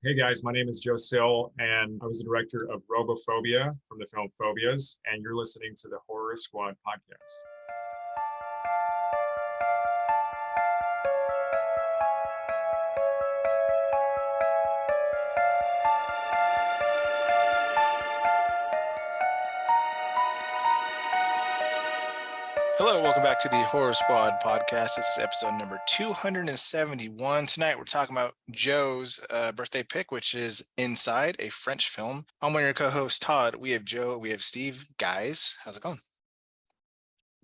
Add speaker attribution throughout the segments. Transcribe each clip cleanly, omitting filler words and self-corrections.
Speaker 1: Hey guys, my name is Joe Sill, and I was the director of Robophobia from the film Phobias, and you're listening to the Horror Squad podcast.
Speaker 2: Hello, welcome back to the Horror Squad podcast. This is episode number 271. Tonight we're talking about Joe's birthday pick, which is Inside, a French film. I'm one of your co-hosts, Todd. We have Joe, we have Steve. Guys, how's it going?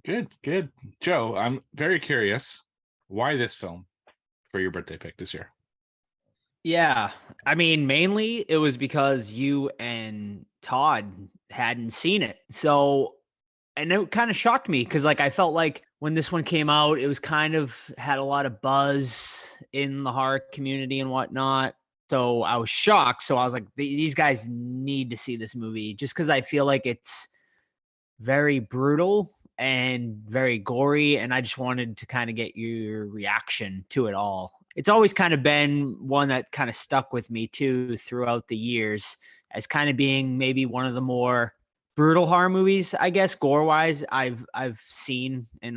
Speaker 3: Good. Joe, I'm very curious. Why this film for your birthday pick this year?
Speaker 4: Yeah, I mean, mainly it was because you and Todd hadn't seen it. So, and it kind of shocked me because, like, I felt like when this one came out, it was kind of had a lot of buzz in the horror community and whatnot. So I was shocked. So I was like, these guys need to see this movie just because I feel like it's very brutal and very gory, and I just wanted to kind of get your reaction to it all. It's always kind of been one that kind of stuck with me too throughout the years as kind of being maybe one of the more brutal horror movies, I guess, gore wise, I've seen in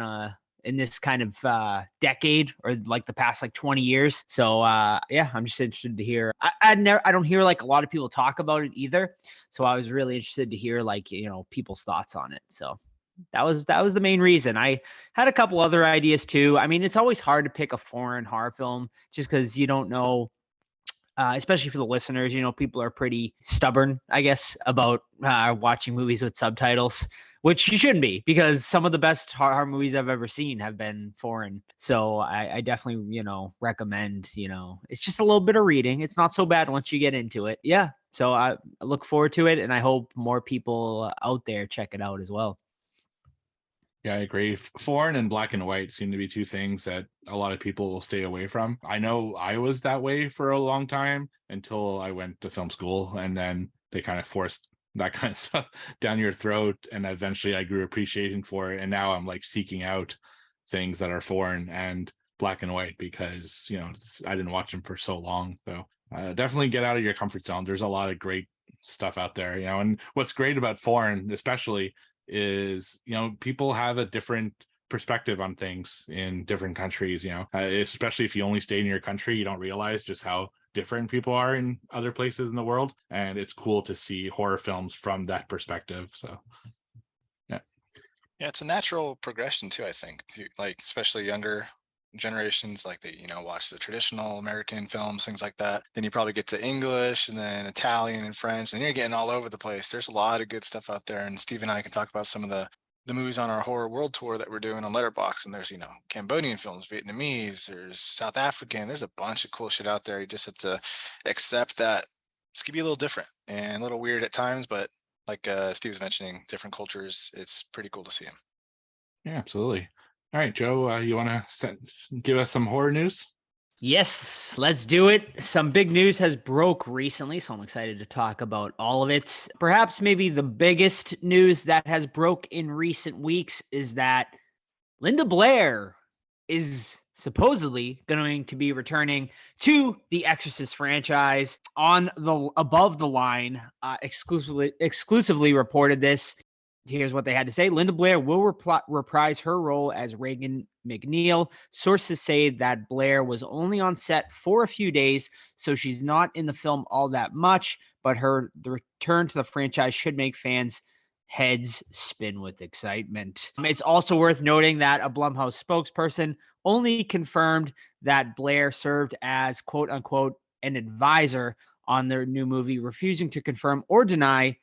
Speaker 4: this kind of decade, or like the past like 20 years. So yeah, I'm just interested to hear. I don't hear like a lot of people talk about it either. So I was really interested to hear like, people's thoughts on it. So that was the main reason. I had a couple other ideas too. I mean, it's always hard to pick a foreign horror film just because you don't know, especially for the listeners. People are pretty stubborn, I guess, about watching movies with subtitles, which you shouldn't be, because some of the best horror movies I've ever seen have been foreign. So I definitely, recommend, it's just a little bit of reading. It's not so bad once you get into it. Yeah. So I look forward to it, and I hope more people out there check it out as well.
Speaker 3: Yeah, I agree. Foreign and black and white seem to be two things that a lot of people will stay away from. I know I was that way for a long time until I went to film school, and then they kind of forced that kind of stuff down your throat, and eventually I grew appreciation for it, and now I'm like seeking out things that are foreign and black and white because I didn't watch them for so long. So definitely get out of your comfort zone. There's a lot of great stuff out there, and what's great about foreign especially is people have a different perspective on things in different countries. Especially if you only stay in your country, you don't realize just how different people are in other places in the world, and it's cool to see horror films from that perspective. So yeah.
Speaker 2: Yeah, it's a natural progression too, I think. Like, especially younger generations, like they, watch the traditional American films, things like that. Then you probably get to English and then Italian and French, and you're getting all over the place. There's a lot of good stuff out there. And Steve and I can talk about some of the movies on our horror world tour that we're doing on Letterboxd. And there's, Cambodian films, Vietnamese, there's South African, there's a bunch of cool shit out there. You just have to accept that it's gonna be a little different and a little weird at times, but like Steve was mentioning, different cultures, it's pretty cool to see them.
Speaker 3: Yeah, absolutely. All right, Joe, you want to give us some horror news?
Speaker 4: Yes, let's do it. Some big news has broke recently, so I'm excited to talk about all of it. Perhaps maybe the biggest news that has broke in recent weeks is that Linda Blair is supposedly going to be returning to the Exorcist franchise on the Above the Line. Exclusively reported this. Here's what they had to say. Linda Blair will reprise her role as Regan McNeil. Sources say that Blair was only on set for a few days, so she's not in the film all that much, but the return to the franchise should make fans heads spin with excitement. It's also worth noting that a Blumhouse spokesperson only confirmed that Blair served as quote unquote an advisor on their new movie, refusing to confirm or deny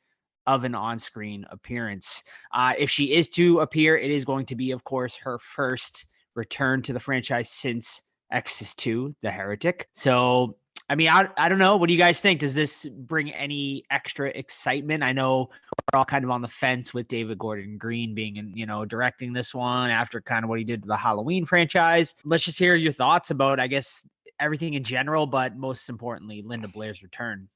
Speaker 4: of an on-screen appearance. If she is to appear, it is going to be, of course, her first return to the franchise since Exorcist 2, The Heretic. So, I mean, I don't know. What do you guys think? Does this bring any extra excitement? I know we're all kind of on the fence with David Gordon Green being, directing this one after kind of what he did to the Halloween franchise. Let's just hear your thoughts about, I guess, everything in general, but most importantly, Linda Blair's return.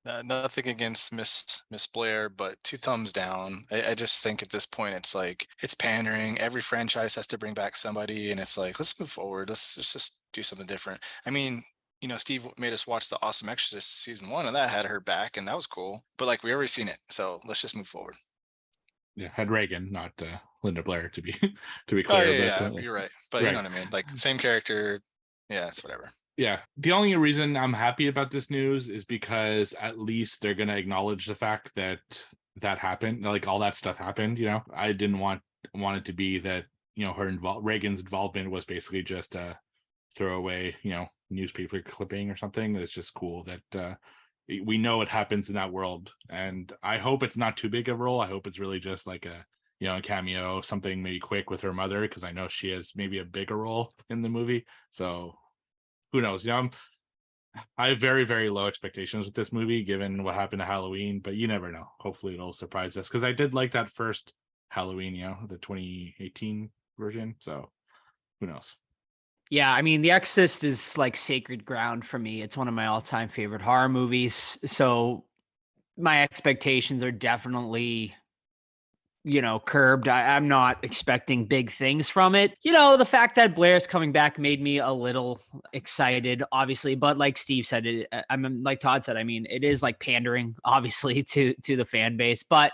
Speaker 2: Nothing against Miss Blair, but two thumbs down. I just think at this point it's like it's pandering. Every franchise has to bring back somebody, and it's like let's move forward. Let's just do something different. I mean, you know, Steve made us watch The Awesome Exorcist season 1, and that had her back, and that was cool. But like we already seen it, so let's just move forward.
Speaker 3: Yeah, had Reagan, not Linda Blair, to be to be
Speaker 2: Oh
Speaker 3: clear.
Speaker 2: yeah,
Speaker 3: But
Speaker 2: yeah, you're right. But you
Speaker 3: right.
Speaker 2: know what I mean? Like same character. Yeah, it's whatever.
Speaker 3: Yeah. The only reason I'm happy about this news is because at least they're gonna acknowledge the fact that that happened, like all that stuff happened. You know, I didn't want it to be that, you know, Reagan's involvement was basically just a throwaway, you know, newspaper clipping or something. It's just cool that we know it happens in that world, and I hope it's not too big of a role. I hope it's really just like a, you know, a cameo, something maybe quick with her mother, because I know she has maybe a bigger role in the movie. So who knows? You know, I have very, very low expectations with this movie given what happened to Halloween, but you never know. Hopefully it'll surprise us, because I did like that first Halloween, you know, the 2018 version. So who knows?
Speaker 4: Yeah, I mean, The Exorcist is like sacred ground for me. It's one of my all-time favorite horror movies. So my expectations are definitely, you know, curbed. I'm not expecting big things from it. You know, the fact that Blair's coming back made me a little excited, obviously. But like Steve said, I'm like Todd said, I mean, it is like pandering, obviously, to the fan base. But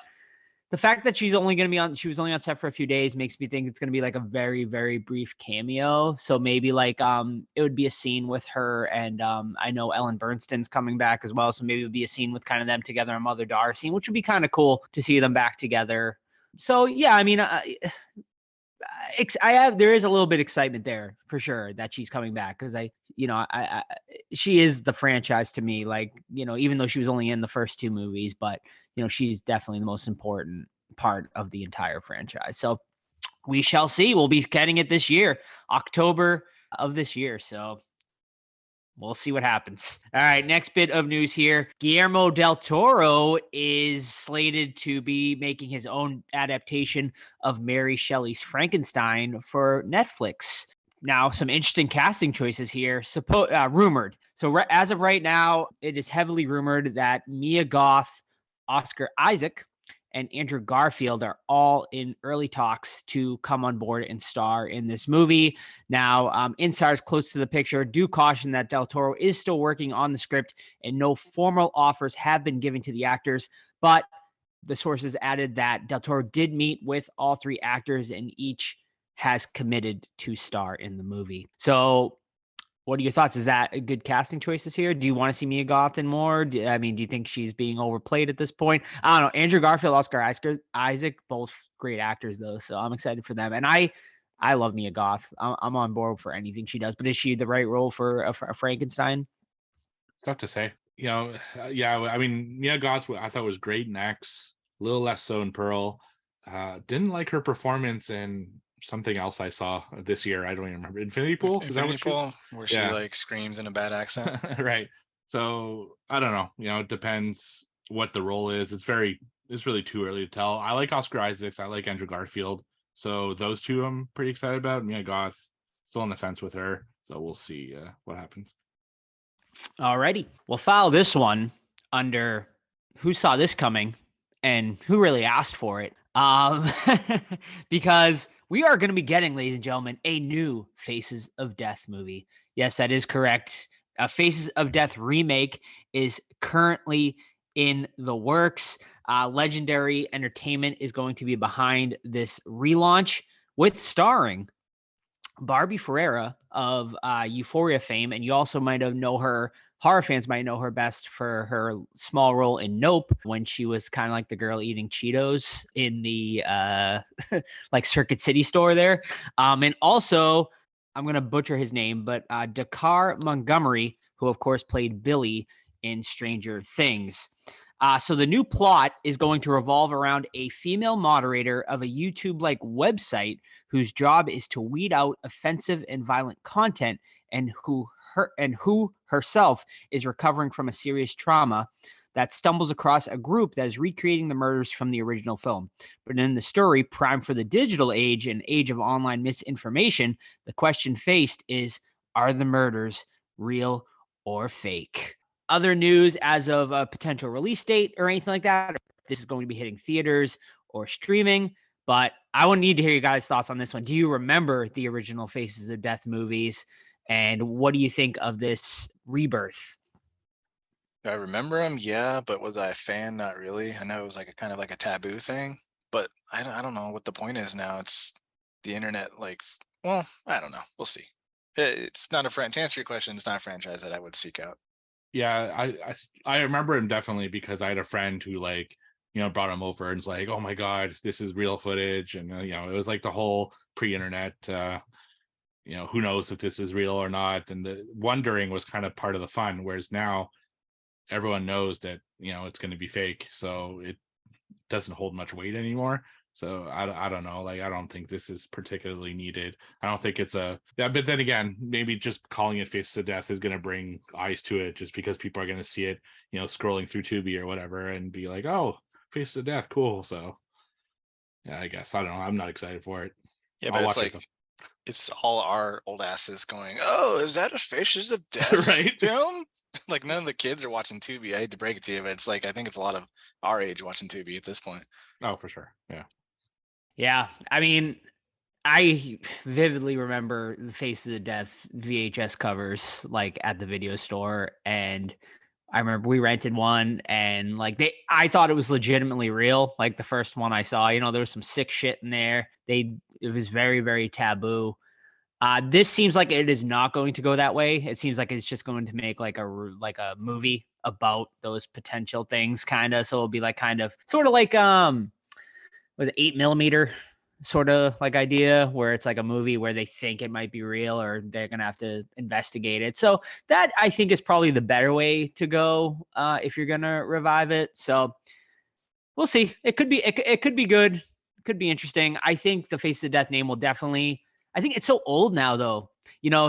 Speaker 4: the fact that she was only on set for a few days makes me think it's going to be like a very, very brief cameo. So maybe like it would be a scene with her, and I know Ellen Bernstein's coming back as well, so maybe it would be a scene with kind of them together, a mother-daughter scene, which would be kind of cool to see them back together. So yeah, I mean, there is a little bit of excitement there for sure that she's coming back, because she is the franchise to me. Like, you know, even though she was only in the first two movies, but you know, she's definitely the most important part of the entire franchise. So we shall see. We'll be getting it this year, October of this year. So we'll see what happens. All right, next bit of news here. Guillermo del Toro is slated to be making his own adaptation of Mary Shelley's Frankenstein for Netflix. Now, some interesting casting choices here, rumored. So as of right now, it is heavily rumored that Mia Goth, Oscar Isaac, and Andrew Garfield are all in early talks to come on board and star in this movie. Now, insiders close to the picture do caution that Del Toro is still working on the script and no formal offers have been given to the actors, but the sources added that Del Toro did meet with all three actors and each has committed to star in the movie. So what are your thoughts? Is that a good casting choices here? Do you want to see Mia Goth in more? Do you think she's being overplayed at this point? I don't know. Andrew Garfield, Oscar Isaac, both great actors though, so I'm excited for them. And I love Mia Goth. I'm on board for anything she does. But is she the right role for a Frankenstein?
Speaker 3: Tough to say. You know, yeah. I mean, Mia Goth, I thought was great in X. A little less so in Pearl. Didn't like her performance in something else I saw this year. I don't even remember. Infinity Pool?
Speaker 2: Infinity Pool, where she like screams in a bad accent.
Speaker 3: Right. So I don't know. You know, it depends what the role is. It's really too early to tell. I like Oscar Isaacs. I like Andrew Garfield. So those two I'm pretty excited about. Mia Goth, still on the fence with her. So we'll see what happens.
Speaker 4: Alrighty. We'll file this one under who saw this coming and who really asked for it. Because we are going to be getting, ladies and gentlemen, a new Faces of Death movie. Yes, that is correct. A Faces of Death remake is currently in the works. Legendary Entertainment is going to be behind this relaunch, with starring Barbie Ferreira of Euphoria fame, and you also might have know her. Horror fans might know her best for her small role in Nope, when she was kind of like the girl eating Cheetos in the like Circuit City store there. And also, I'm going to butcher his name, but Dakar Montgomery, who of course played Billy in Stranger Things. So the new plot is going to revolve around a female moderator of a YouTube-like website whose job is to weed out offensive and violent content, and who herself is recovering from a serious trauma that stumbles across a group that is recreating the murders from the original film. But in the story, primed for the digital age and age of online misinformation, the question faced is, are the murders real or fake? Other news as of a potential release date or anything like that, or this is going to be hitting theaters or streaming, but I would need to hear you guys' thoughts on this one. Do you remember the original Faces of Death movies? And what do you think of this rebirth?
Speaker 2: I remember him, yeah, but was I a fan? Not really. I know it was like a kind of like a taboo thing, but I don't know what the point is now. It's the internet, like, well, I don't know. We'll see. It's not a franchise. To answer your question, it's not a franchise that I would seek out.
Speaker 3: Yeah, I remember him definitely because I had a friend who like, brought him over and was like, oh my god, this is real footage, and it was like the whole pre-internet. Who knows if this is real or not, and the wondering was kind of part of the fun. Whereas now everyone knows that it's going to be fake, so it doesn't hold much weight anymore. So I don't know, like I don't think this is particularly needed. I don't think it's but then again, maybe just calling it Faces of Death is going to bring eyes to it, just because people are going to see it scrolling through Tubi or whatever and be like, oh, Faces of Death, cool. So yeah, I guess I don't know, I'm not excited for it.
Speaker 2: Yeah,
Speaker 3: I'll
Speaker 2: but it's
Speaker 3: watch it,
Speaker 2: like it's all our old asses going, oh, is that a Faces of Death
Speaker 3: Right.
Speaker 2: film? Like none of the kids are watching Tubi. I hate to break it to you, but it's like I think it's a lot of our age watching Tubi at this point.
Speaker 3: Oh, for sure. Yeah.
Speaker 4: Yeah, I mean, I vividly remember the Faces of Death VHS covers like at the video store, and I remember we rented one, and like I thought it was legitimately real. Like the first one I saw, there was some sick shit in there. It was very, very taboo. This seems like it is not going to go that way. It seems like it's just going to make like a movie about those potential things, kind of. So it'll be like kind of sort of like was it 8mm sort of like idea, where it's like a movie where they think it might be real or they're gonna have to investigate it. So that I think is probably the better way to go if you're gonna revive it. So we'll see. It could be good. It could be interesting. I think the Face of Death name will definitely. I think it's so old now though.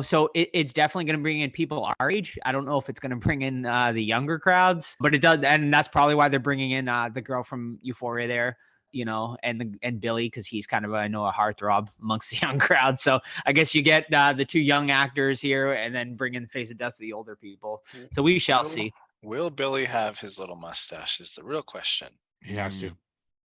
Speaker 4: So it's definitely going to bring in people our age. I don't know if it's going to bring in the younger crowds, but it does, and that's probably why they're bringing in the girl from Euphoria there, and Billy, because he's kind of a heartthrob amongst the young crowd. So I guess you get the two young actors here, and then bring in the Face of Death to the older people. So we shall see.
Speaker 2: Will Billy have his little mustache? Is the real question.
Speaker 3: He has to.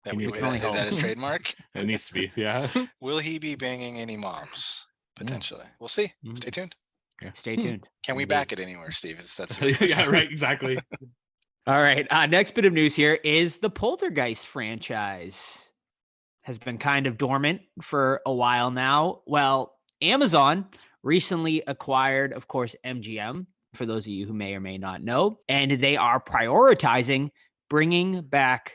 Speaker 2: Is that his trademark?
Speaker 3: It needs to be. Yeah.
Speaker 2: Will he be banging any moms? Potentially. We'll see. Stay tuned.
Speaker 3: Yeah.
Speaker 4: Stay tuned.
Speaker 2: Can we back it anywhere, Steve?
Speaker 3: Yeah, right. Exactly.
Speaker 4: All right. Next bit of news here is the Poltergeist franchise has been kind of dormant for a while now. Well, Amazon recently acquired, of course, MGM, for those of you who may or may not know, and they are prioritizing bringing back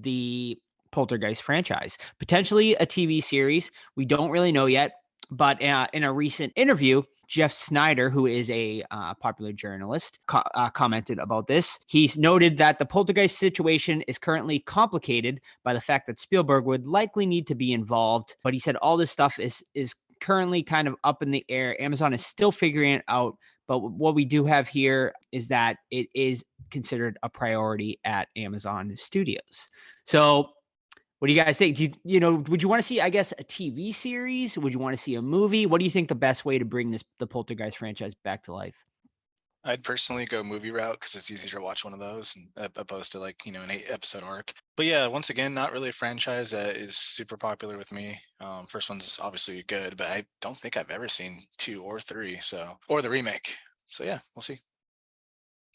Speaker 4: the Poltergeist franchise, potentially a TV series. We don't really know yet, but in a recent interview, Jeff Snyder, who is a popular journalist, commented about this. He's noted that the Poltergeist situation is currently complicated by the fact that Spielberg would likely need to be involved. But he said all this stuff is currently kind of up in the air. Amazon is still figuring it out. But what we do have here is that it is considered a priority at Amazon Studios. So what do you guys think? Would you want to see, I guess, a TV series? Would you want to see a movie? What do you think the best way to bring the Poltergeist franchise back to life?
Speaker 2: I'd personally go movie route because it's easier to watch one of those opposed to an 8-episode arc. But yeah, once again, not really a franchise that is super popular with me. First one's obviously good, but I don't think I've ever seen 2 or 3, or the remake. So yeah, we'll see.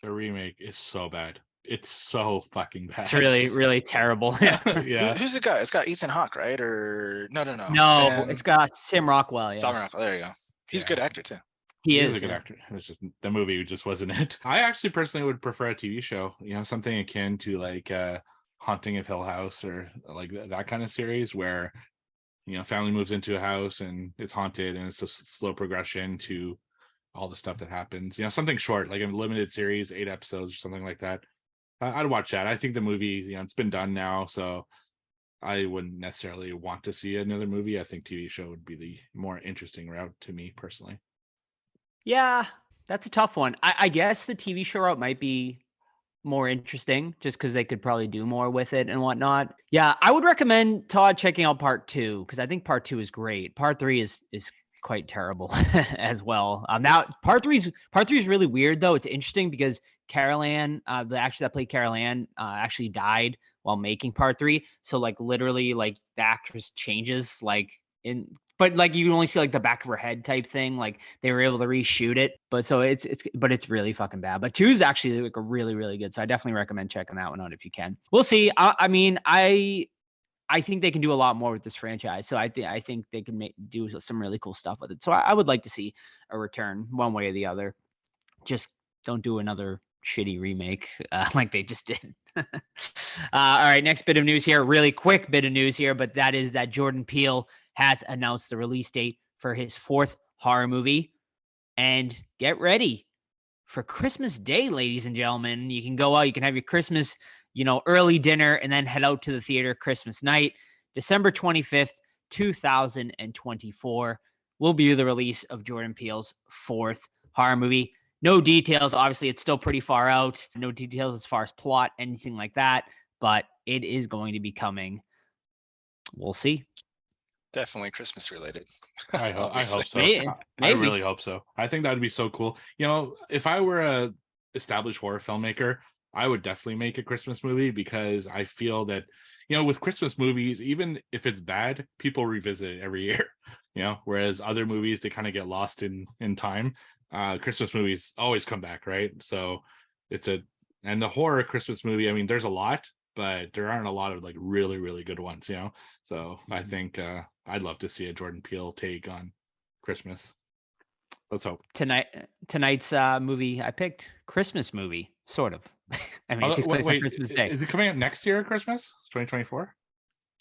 Speaker 3: The remake is so bad. It's so fucking bad.
Speaker 4: It's really, really terrible.
Speaker 3: Yeah.
Speaker 2: Who's the guy? It's got Ethan Hawke, right? Or no.
Speaker 4: No, it's got Sam Rockwell. Yeah.
Speaker 2: Sam Rockwell. There you go. He's a good actor too.
Speaker 3: He is a good actor. It's just the movie just wasn't it. I actually personally would prefer a TV show. Something akin to like Haunting of Hill House or like that kind of series where family moves into a house and it's haunted and it's a slow progression to all the stuff that happens. Something short, like a limited series, 8 episodes or something like that. I'd watch that. I think the movie, it's been done now, so I wouldn't necessarily want to see another movie. I think TV show would be the more interesting route to me personally.
Speaker 4: Yeah, that's a tough one. I guess the TV show route might be more interesting just because they could probably do more with it and whatnot. Yeah, I would recommend Todd checking out part 2 because I think part 2 is great. Part 3 is quite terrible as well. Now part 3 is really weird though. It's interesting because Carol Ann, the actress that played Carol Ann, actually died while making part 3. So like literally like the actress changes like in but like you can only see like the back of her head type thing. Like they were able to reshoot it, but so it's really fucking bad. But 2 is actually like a really, really good. So I definitely recommend checking that one out if you can. We'll see. I mean, I think they can do a lot more with this franchise. So I think they can do some really cool stuff with it. So I would like to see a return one way or the other. Just don't do another shitty remake like they just did. All right, next bit of news here. Really quick bit of news here, but that is that Jordan Peele has announced the release date for his 4th horror movie. And get ready for Christmas Day, ladies and gentlemen. You can go out, you can have your Christmas, early dinner, and then head out to the theater Christmas night. December 25th, 2024 will be the release of Jordan Peele's 4th horror movie. No details. Obviously, it's still pretty far out. No details as far as plot, anything like that. But it is going to be coming. We'll see.
Speaker 2: Definitely Christmas related.
Speaker 3: I hope so.
Speaker 4: Maybe.
Speaker 3: I really hope so. I think that would be so cool. If I were a established horror filmmaker, I would definitely make a Christmas movie, because I feel that, with Christmas movies, even if it's bad, people revisit it every year, whereas other movies, they kind of get lost in time. Christmas movies always come back, right? So and the horror Christmas movie, I mean, there's a lot, but there aren't a lot of like really, really good ones, So I think I'd love to see a Jordan Peele take on Christmas. Let's hope.
Speaker 4: Tonight's movie I picked, Christmas movie, sort of. I mean, it takes place on Christmas Day.
Speaker 3: Is it coming out next year, Christmas? 2024?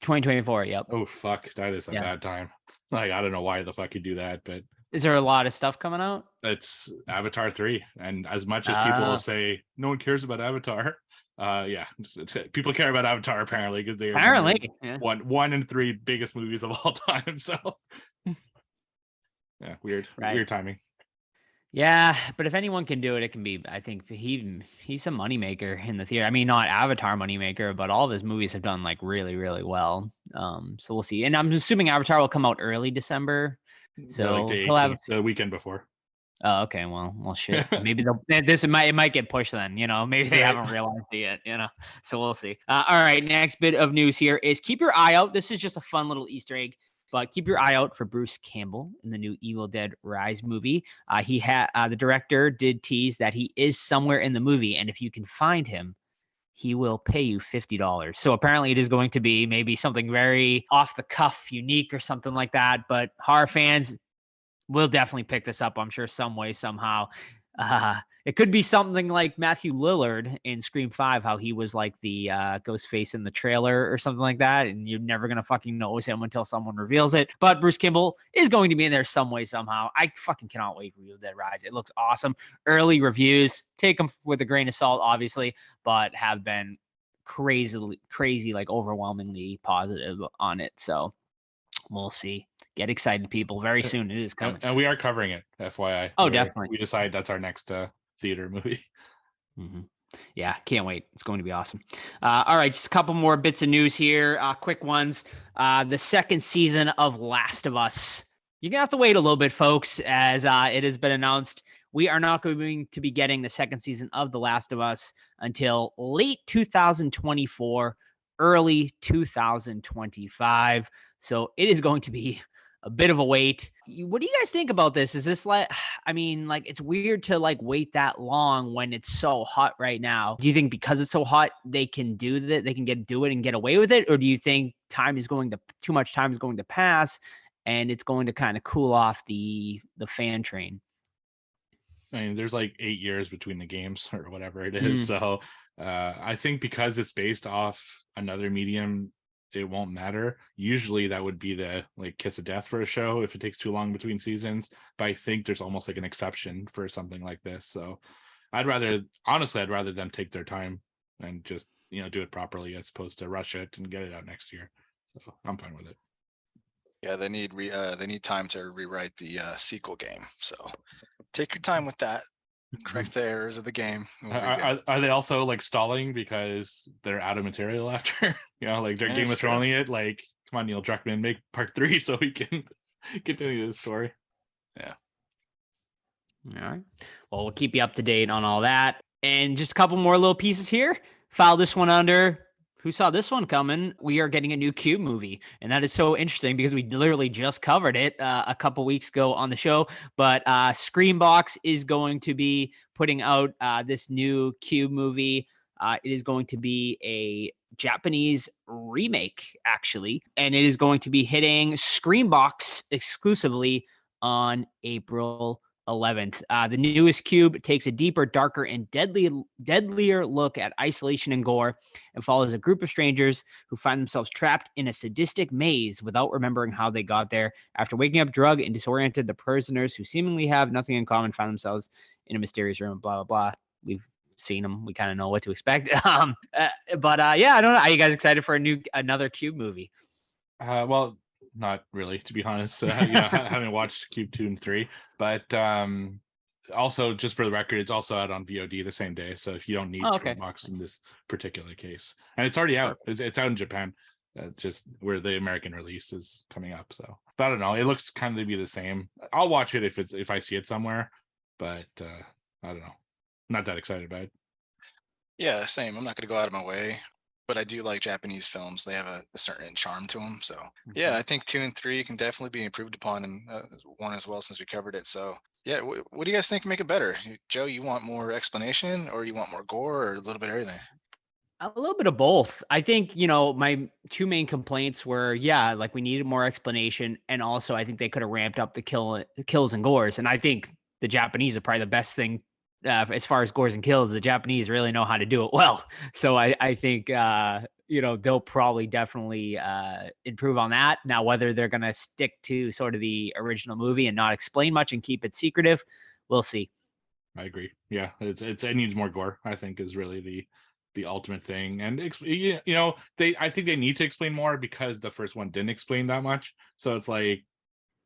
Speaker 4: 2024, yep.
Speaker 3: Oh, fuck. That is a bad time. Like, I don't know why the fuck you do that, but...
Speaker 4: Is there a lot of stuff coming out?
Speaker 3: It's Avatar 3. And as much as people will say, no one cares about Avatar, people care about Avatar, apparently, because they are one in 3 biggest movies of all time, so... Yeah, weird timing.
Speaker 4: Yeah, but if anyone can do it, it can be. I think he's a moneymaker in the theater. I mean, not Avatar moneymaker, but all of his movies have done like really, really well. So we'll see. And I'm assuming Avatar will come out early December. So
Speaker 3: like
Speaker 4: he'll have
Speaker 3: the weekend before.
Speaker 4: Oh, okay. Well, shit. Maybe it might get pushed then. Maybe they haven't realized it yet. So we'll see. All right. Next bit of news here is keep your eye out. This is just a fun little Easter egg. But keep your eye out for Bruce Campbell in the new Evil Dead Rise movie. The director did tease that he is somewhere in the movie, and if you can find him, he will pay you $50. So apparently it is going to be maybe something very off the cuff, unique or something like that. But horror fans will definitely pick this up, I'm sure, some way, somehow. It could be something like Matthew Lillard in Scream 5, how he was like the ghost face in the trailer or something like that, and you're never going to fucking notice him until someone reveals it. But Bruce Campbell is going to be in there some way, somehow. I fucking cannot wait for Evil Dead Rise. It looks awesome. Early reviews, take them with a grain of salt, obviously, but have been crazy, like overwhelmingly positive on it. So we'll see. Get excited, people. Very soon it is coming.
Speaker 3: And we are covering it, FYI.
Speaker 4: Oh, definitely.
Speaker 3: We decide that's our next theater movie.
Speaker 4: Mm-hmm. Yeah, can't wait. It's going to be awesome. All right, just a couple more bits of news here. Quick ones. The second season of Last of Us. You're going to have to wait a little bit, folks, as it has been announced. We are not going to be getting the second season of The Last of Us until late 2024, early 2025. So it is going to be a bit of a wait. What do you guys think about this? Is this it's weird to wait that long when it's so hot right now. Do you think because it's so hot, they can do that? They can do it and get away with it? Or do you think too much time is going to pass and it's going to kind of cool off the fan train?
Speaker 3: I mean, there's 8 years between the games or whatever it is. So I think because it's based off another medium, it won't matter. Usually that would be the kiss of death for a show if it takes too long between seasons, but I think there's almost an exception for something like this. So I'd rather them take their time and just do it properly as opposed to rush it and get it out next year. So I'm fine with it.
Speaker 2: Yeah, they need time to rewrite the sequel game, so take your time with that. Correct the errors of the game.
Speaker 3: Are they also stalling because they're out of material after? They're Game of Thrones it. Come on, Neil Druckmann, make part 3 so we can continue this story.
Speaker 2: Yeah.
Speaker 4: All right. Well, we'll keep you up to date on all that. And just a couple more little pieces here. File this one under. who saw this one coming? We are getting a new Cube movie, and that is so interesting because we literally just covered it a couple weeks ago on the show. But Screambox is going to be putting out this new Cube movie. It is going to be a Japanese remake, actually, and it is going to be hitting Screambox exclusively on April 11th. The newest Cube takes a deeper, darker, and deadlier look at isolation and gore, and follows a group of strangers who find themselves trapped in a sadistic maze without remembering how they got there. After waking up drugged and disoriented, the prisoners, who seemingly have nothing in common, find themselves in a mysterious room. Blah blah blah. We've seen them. We kind of know what to expect. But yeah, I don't know. Are you guys excited for another Cube movie?
Speaker 3: Well, not really, to be honest. Having watched Cube 2 and 3, but also, just for the record, it's also out on VOD the same day. So if you don't need Screambox in this particular case, and it's already out, it's out in Japan, just where the American release is coming up. So, but I don't know. It looks kind of to be the same. I'll watch it if I see it somewhere, but I don't know. Not that excited about it.
Speaker 2: Yeah, same. I'm not going to go out of my way, but I do like Japanese films. They have a certain charm to them. So yeah, I think 2 and 3 can definitely be improved upon, and 1 as well, since we covered it. So yeah, what do you guys think make it better? Joe, you want more explanation, or you want more gore, or a little bit of everything?
Speaker 4: A little bit of both. I think, my two main complaints were, like we needed more explanation, and also I think they could have ramped up the kills and gores. And I think the Japanese are probably the best thing as far as gores and kills. The Japanese really know how to do it well. So I think they'll probably definitely improve on that. Now, whether they're going to stick to sort of the original movie and not explain much and keep it secretive, we'll see.
Speaker 3: I agree. Yeah, it needs more gore, I think, is really the ultimate thing. And I think they need to explain more, because the first one didn't explain that much. So it's like,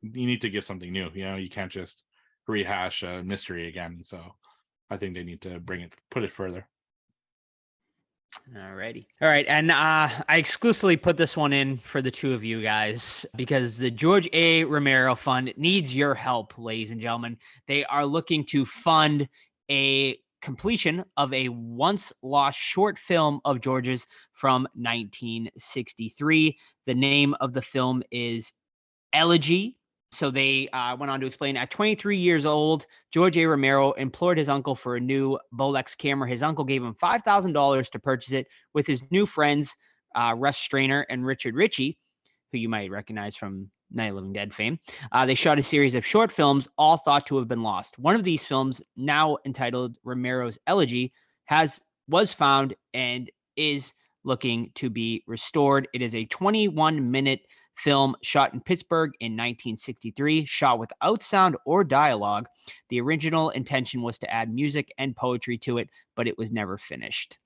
Speaker 3: you need to give something new. You can't just rehash a mystery again. So I think they need to put it further.
Speaker 4: Alrighty. All right. And I exclusively put this one in for the two of you guys because the George A. Romero Fund needs your help, ladies and gentlemen. They are looking to fund a completion of a once lost short film of George's from 1963. The name of the film is Elegy. So they went on to explain, at 23 years old, George A. Romero implored his uncle for a new Bolex camera. His uncle gave him $5,000 to purchase it with his new friends, Russ Strainer and Richard Ritchie, who you might recognize from Night of the Living Dead fame. They shot a series of short films, all thought to have been lost. One of these films, now entitled Romero's Elegy, was found and is looking to be restored. It is a 21-minute film shot in Pittsburgh in 1963, shot without sound or dialogue. The original intention was to add music and poetry to it, but it was never finished.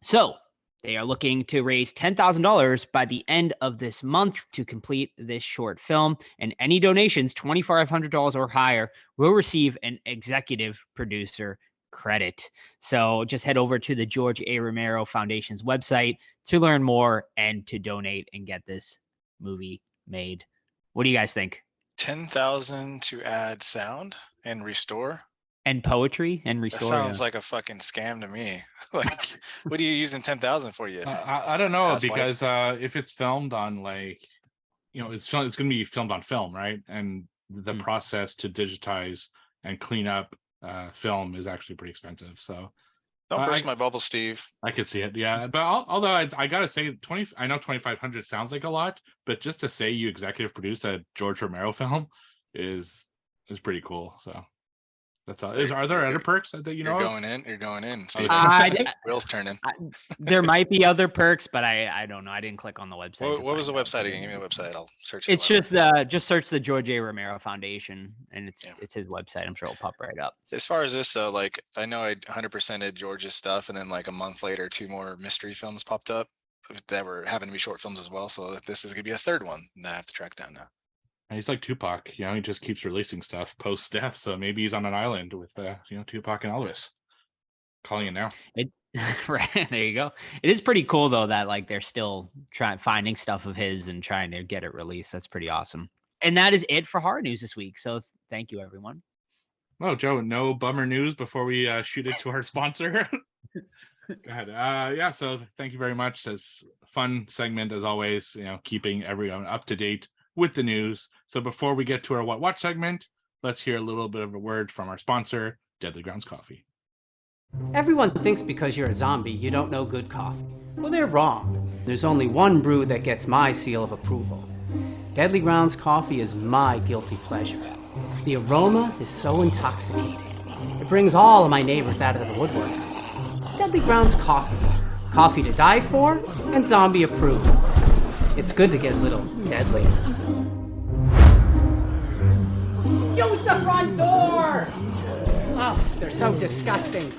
Speaker 4: So they are looking to raise $10,000 by the end of this month to complete this short film, and any donations, $2,500 or higher, will receive an executive producer credit. So just head over to the George A. Romero Foundation's website to learn more and to donate and get this movie made. What do you guys think?
Speaker 2: 10,000 to add sound and restore
Speaker 4: and poetry and restore.
Speaker 2: That sounds like a fucking scam to me. Like, what are you using 10,000 for? You?
Speaker 3: I don't know, because if it's filmed on it's going to be filmed on film, right? And the process to digitize and clean up film is actually pretty expensive. So
Speaker 2: don't burst my bubble, Steve.
Speaker 3: I could see it, yeah. But although I gotta say, I know 2,500 sounds like a lot, but just to say you executive produced a George Romero film is pretty cool. So that's all. Are there other perks that you know?
Speaker 2: You're going in. Steve, wheels turning.
Speaker 4: There might be other perks, but I don't know. I didn't click on the website.
Speaker 2: What was the website again? Give me the website. I'll search it.
Speaker 4: It's just search the George A. Romero Foundation, and it's his website. I'm sure it'll pop right up.
Speaker 2: As far as this though, like I know I 100%ed George's stuff, and then like a month later, 2 more mystery films popped up that were having to be short films as well. So this is gonna be a third one that I have to track down now.
Speaker 3: He's like Tupac, he just keeps releasing stuff post death. So maybe he's on an island with Tupac and Elvis calling it now.
Speaker 4: Right, there you go. It is pretty cool though that like they're still finding stuff of his and trying to get it released. That's pretty awesome. And that is it for horror news this week. So thank you, everyone.
Speaker 3: Oh, Joe, no bummer news before we shoot it to our sponsor. Go ahead. Yeah, so thank you very much. It's a fun segment as always, keeping everyone up to date with the news. So before we get to our What Watch segment, let's hear a little bit of a word from our sponsor, Deadly Grounds Coffee.
Speaker 5: Everyone thinks because you're a zombie, you don't know good coffee. Well, they're wrong. There's only one brew that gets my seal of approval. Deadly Grounds Coffee is my guilty pleasure. The aroma is so intoxicating. It brings all of my neighbors out of the woodwork. Deadly Grounds Coffee. Coffee to die for and zombie approved. It's good to get a little deadly. Use the front door! Oh, they're so disgusting.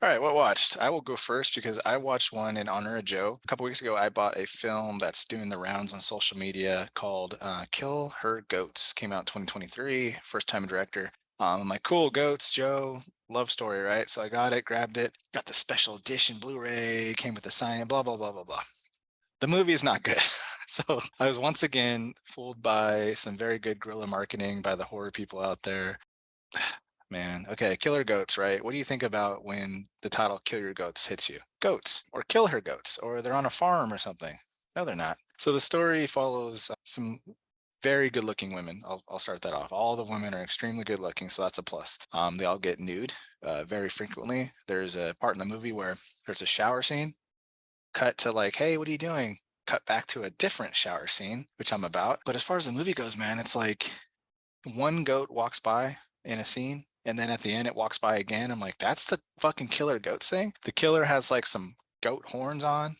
Speaker 2: All right, what watched? I will go first because I watched one in honor of Joe. A couple weeks ago, I bought a film that's doing the rounds on social media called Kill Her Goats. Came out in 2023, first time director. I'm like, cool, goats, Joe, love story, right? So I got it, grabbed it, got the special edition Blu-ray, came with the sign, blah, blah, blah, blah, blah. The movie is not good. So I was once again fooled by some very good guerrilla marketing by the horror people out there. Man, okay, Killer Goats, right? What do you think about when the title Kill Your Goats hits you? Goats, or Kill Her Goats, or they're on a farm or something. No, they're not. So the story follows some very good looking women. I'll start that off. All the women are extremely good looking, so that's a plus. They all get nude very frequently. There's a part in the movie where there's a shower scene, cut to like, hey, what are you doing? Cut back to a different shower scene, which I'm about. But as far as the movie goes, man, it's like one goat walks by in a scene, and then at the end it walks by again. I'm like, that's the fucking Killer Goats thing. The killer has like some goat horns on,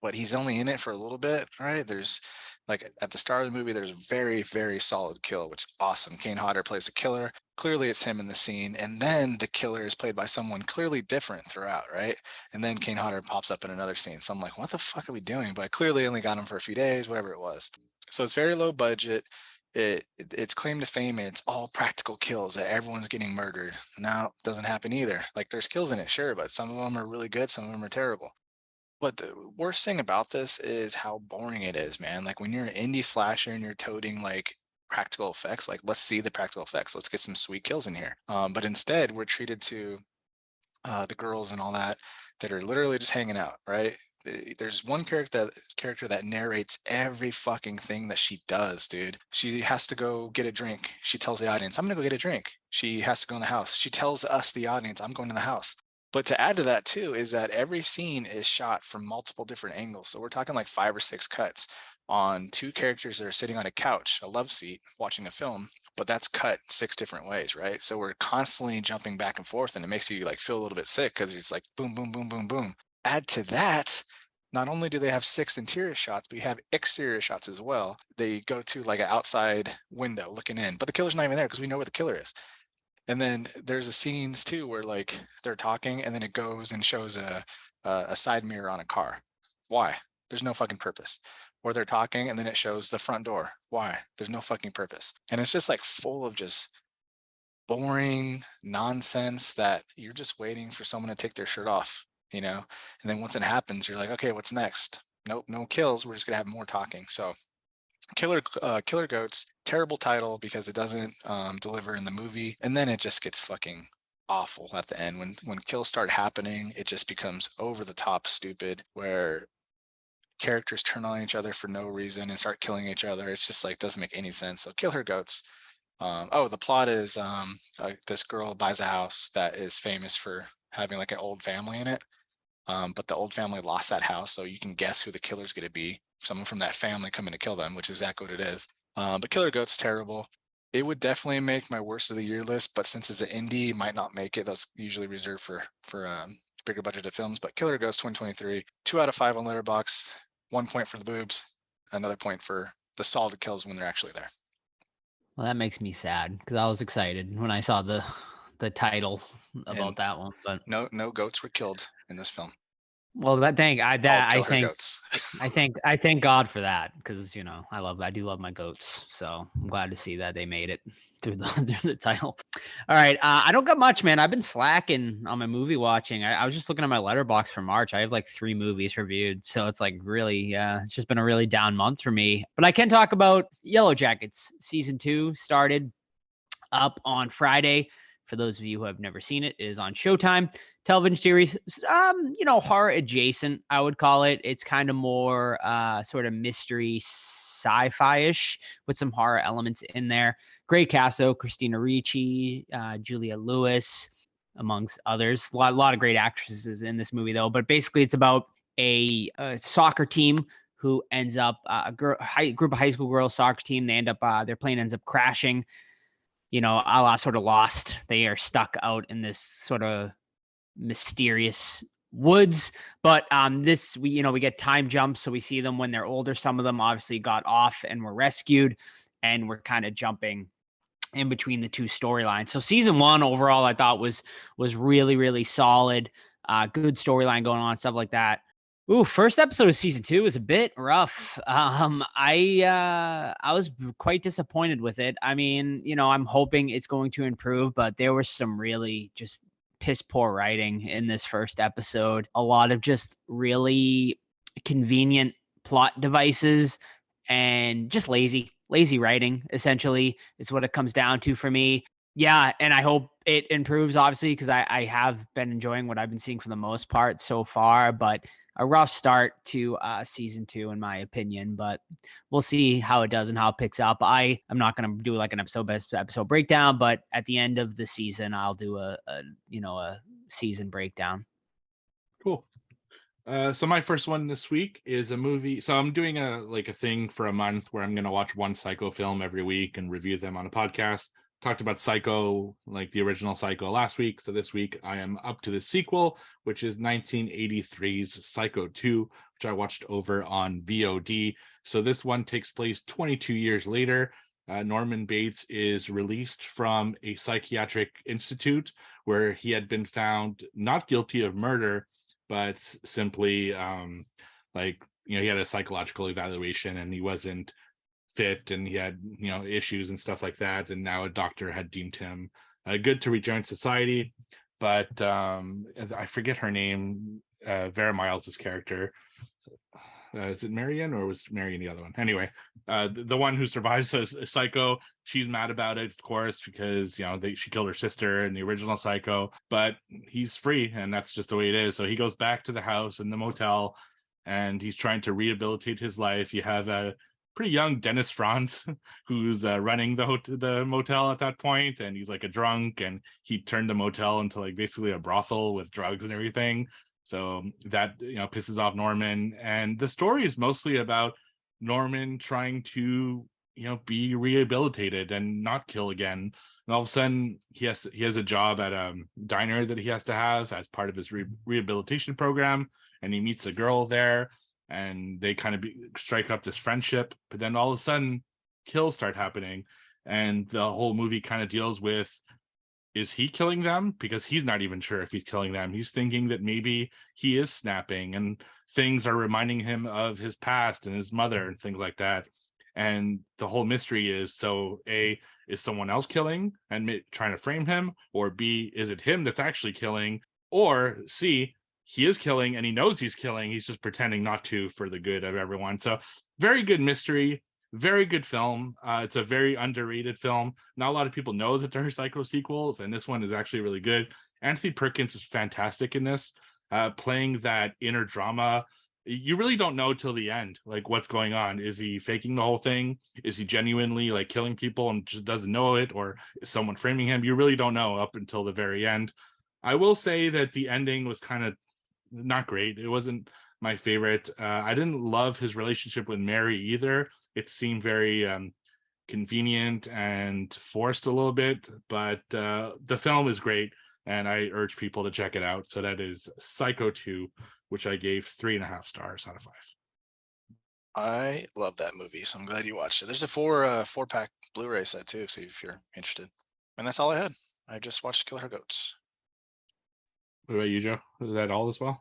Speaker 2: but he's only in it for a little bit, right? There's like at the start of the movie, there's very, very solid kill, which is awesome. Kane Hodder plays the killer. Clearly it's him in the scene. And then the killer is played by someone clearly different throughout, right? And then Kane Hodder pops up in another scene. So I'm like, what the fuck are we doing? But I clearly only got him for a few days, whatever it was. So it's very low budget. Its claim to fame, it's all practical kills that everyone's getting murdered. Now it doesn't happen either. Like there's kills in it, sure, but some of them are really good, some of them are terrible. But the worst thing about this is how boring it is, man. Like when you're an indie slasher and you're toting like practical effects, like let's see the practical effects, let's get some sweet kills in here. But instead we're treated to the girls and all that are literally just hanging out, right? There's one character that narrates every fucking thing that she does, dude. She has to go get a drink. She tells the audience, I'm gonna go get a drink. She has to go in the house. She tells us, the audience, I'm going to the house. But to add to that too is that every scene is shot from multiple different angles. So we're talking like 5 or 6 cuts on 2 characters that are sitting on a couch, a love seat, watching a film, but that's cut 6 different ways, right? So we're constantly jumping back and forth, and it makes you like feel a little bit sick because it's like boom, boom, boom, boom, boom. Add to that, not only do they have 6 interior shots, but you have exterior shots as well. They go to like an outside window looking in, but the killer's not even there because we know where the killer is. And then there's a scenes too where like they're talking and then it goes and shows a side mirror on a car. Why? There's no fucking purpose. Or they're talking and then it shows the front door. Why? There's no fucking purpose. And it's just like full of just boring nonsense that you're just waiting for someone to take their shirt off, And then once it happens, you're like, okay, what's next? Nope, no kills. We're just gonna have more talking. So Killer Goats, terrible title because it doesn't deliver in the movie, and then it just gets fucking awful at the end. When kills start happening, it just becomes over the top stupid, where characters turn on each other for no reason and start killing each other. It's just like doesn't make any sense. So Kill Her Goats. The plot is this girl buys a house that is famous for having like an old family in it, but the old family lost that house, so you can guess who the killer's going to be. Someone from that family coming to kill them, which is exactly what it is. But Killer Goat's terrible. It would definitely make my worst of the year list, but since it's an indie, it might not make it. That's usually reserved for bigger budgeted films. But Killer Goats 2023, 2 out of 5 on Letterboxd, 1 point for the boobs, another point for the solid kills when they're actually there.
Speaker 4: Well, that makes me sad because I was excited when I saw the title about that one. But
Speaker 2: no goats were killed in this film.
Speaker 4: Well, I thank God for that because I do love my goats, so I'm glad to see that they made it through the title. All right, I don't got much, man. I've been slacking on my movie watching. I was just looking at my Letterboxd for March. I have like 3 movies reviewed, so it's like really, it's just been a really down month for me. But I can talk about Yellow Jackets. Season 2 started up on Friday. For those of you who have never seen it, it is on Showtime. Television series, horror adjacent, I would call it. It's kind of more sort of mystery sci-fi-ish with some horror elements in there. Great cast though, Christina Ricci, Julia Lewis, amongst others. A lot of great actresses in this movie though. But basically, it's about a soccer team who ends up a group of high school girls soccer team. They end up their plane ends up crashing. A la sort of Lost. They are stuck out in this sort of mysterious woods. But we get time jumps, so we see them when they're older. Some of them obviously got off and were rescued, and we're kind of jumping in between the two storylines. So season 1 overall, I thought was really, really solid. Good storyline going on, stuff like that. Ooh, first episode of season 2 was a bit rough. I was quite disappointed with it. I mean, I'm hoping it's going to improve, but there was some really just piss poor writing in this first episode. A lot of just really convenient plot devices and just lazy writing, essentially, is what it comes down to for me. Yeah, and I hope it improves, obviously, because I have been enjoying what I've been seeing for the most part so far, but a rough start to season 2 in my opinion, but we'll see how it does and how it picks up. I'm not going to do like an episode breakdown, but at the end of the season, I'll do a season breakdown.
Speaker 3: Cool. So my first one this week is a movie. So I'm doing a thing for a month where I'm going to watch one Psycho film every week and review them on a podcast. Talked about Psycho, like the original Psycho last week. So this week I am up to the sequel, which is 1983's Psycho 2, which I watched over on VOD. So this one takes place 22 years later. Norman Bates is released from a psychiatric institute where he had been found not guilty of murder, but simply he had a psychological evaluation and he wasn't fit and he had issues and stuff like that, and now a doctor had deemed him good to rejoin society. But I forget her name. Vera Miles' character, is it Marion, or was Marion the other one? Anyway, the one who survives as Psycho, she's mad about it, of course, because she killed her sister in the original Psycho, but he's free and that's just the way it is. So he goes back to the house in the motel and he's trying to rehabilitate his life. You have a pretty young Dennis Franz who's running the motel at that point, and he's like a drunk, and he turned the motel into like basically a brothel with drugs and everything. So that pisses off Norman, and the story is mostly about Norman trying to be rehabilitated and not kill again. And all of a sudden he has a job at a diner that he has to have as part of his rehabilitation program, and he meets a girl there and they kind of strike up this friendship. But then all of a sudden kills start happening, and the whole movie kind of deals with, is he killing them? Because he's not even sure if he's killing them. He's thinking that maybe he is snapping and things are reminding him of his past and his mother and things like that. And the whole mystery is, so A, is someone else killing and trying to frame him? Or B, is it him that's actually killing? Or C, he is killing and he knows he's killing. He's just pretending not to for the good of everyone. So very good mystery. Very good film. It's a very underrated film. Not a lot of people know that there are Psycho sequels, and this one is actually really good. Anthony Perkins is fantastic in this, playing that inner drama. You really don't know till the end, like what's going on. Is he faking the whole thing? Is he genuinely like killing people and just doesn't know it? Or is someone framing him? You really don't know up until the very end. I will say that the ending was kind of not great. It wasn't my favorite. I didn't love his relationship with Mary either. It seemed very convenient and forced a little bit, but the film is great, and I urge people to check it out. So that is Psycho 2, which I gave 3.5 stars out of 5.
Speaker 2: I love that movie, so I'm glad you watched it. There's a four-pack Blu-ray set too, so if you're interested. And that's all I had. I just watched Killer Goats.
Speaker 3: What about you, Joe? Is that all as well?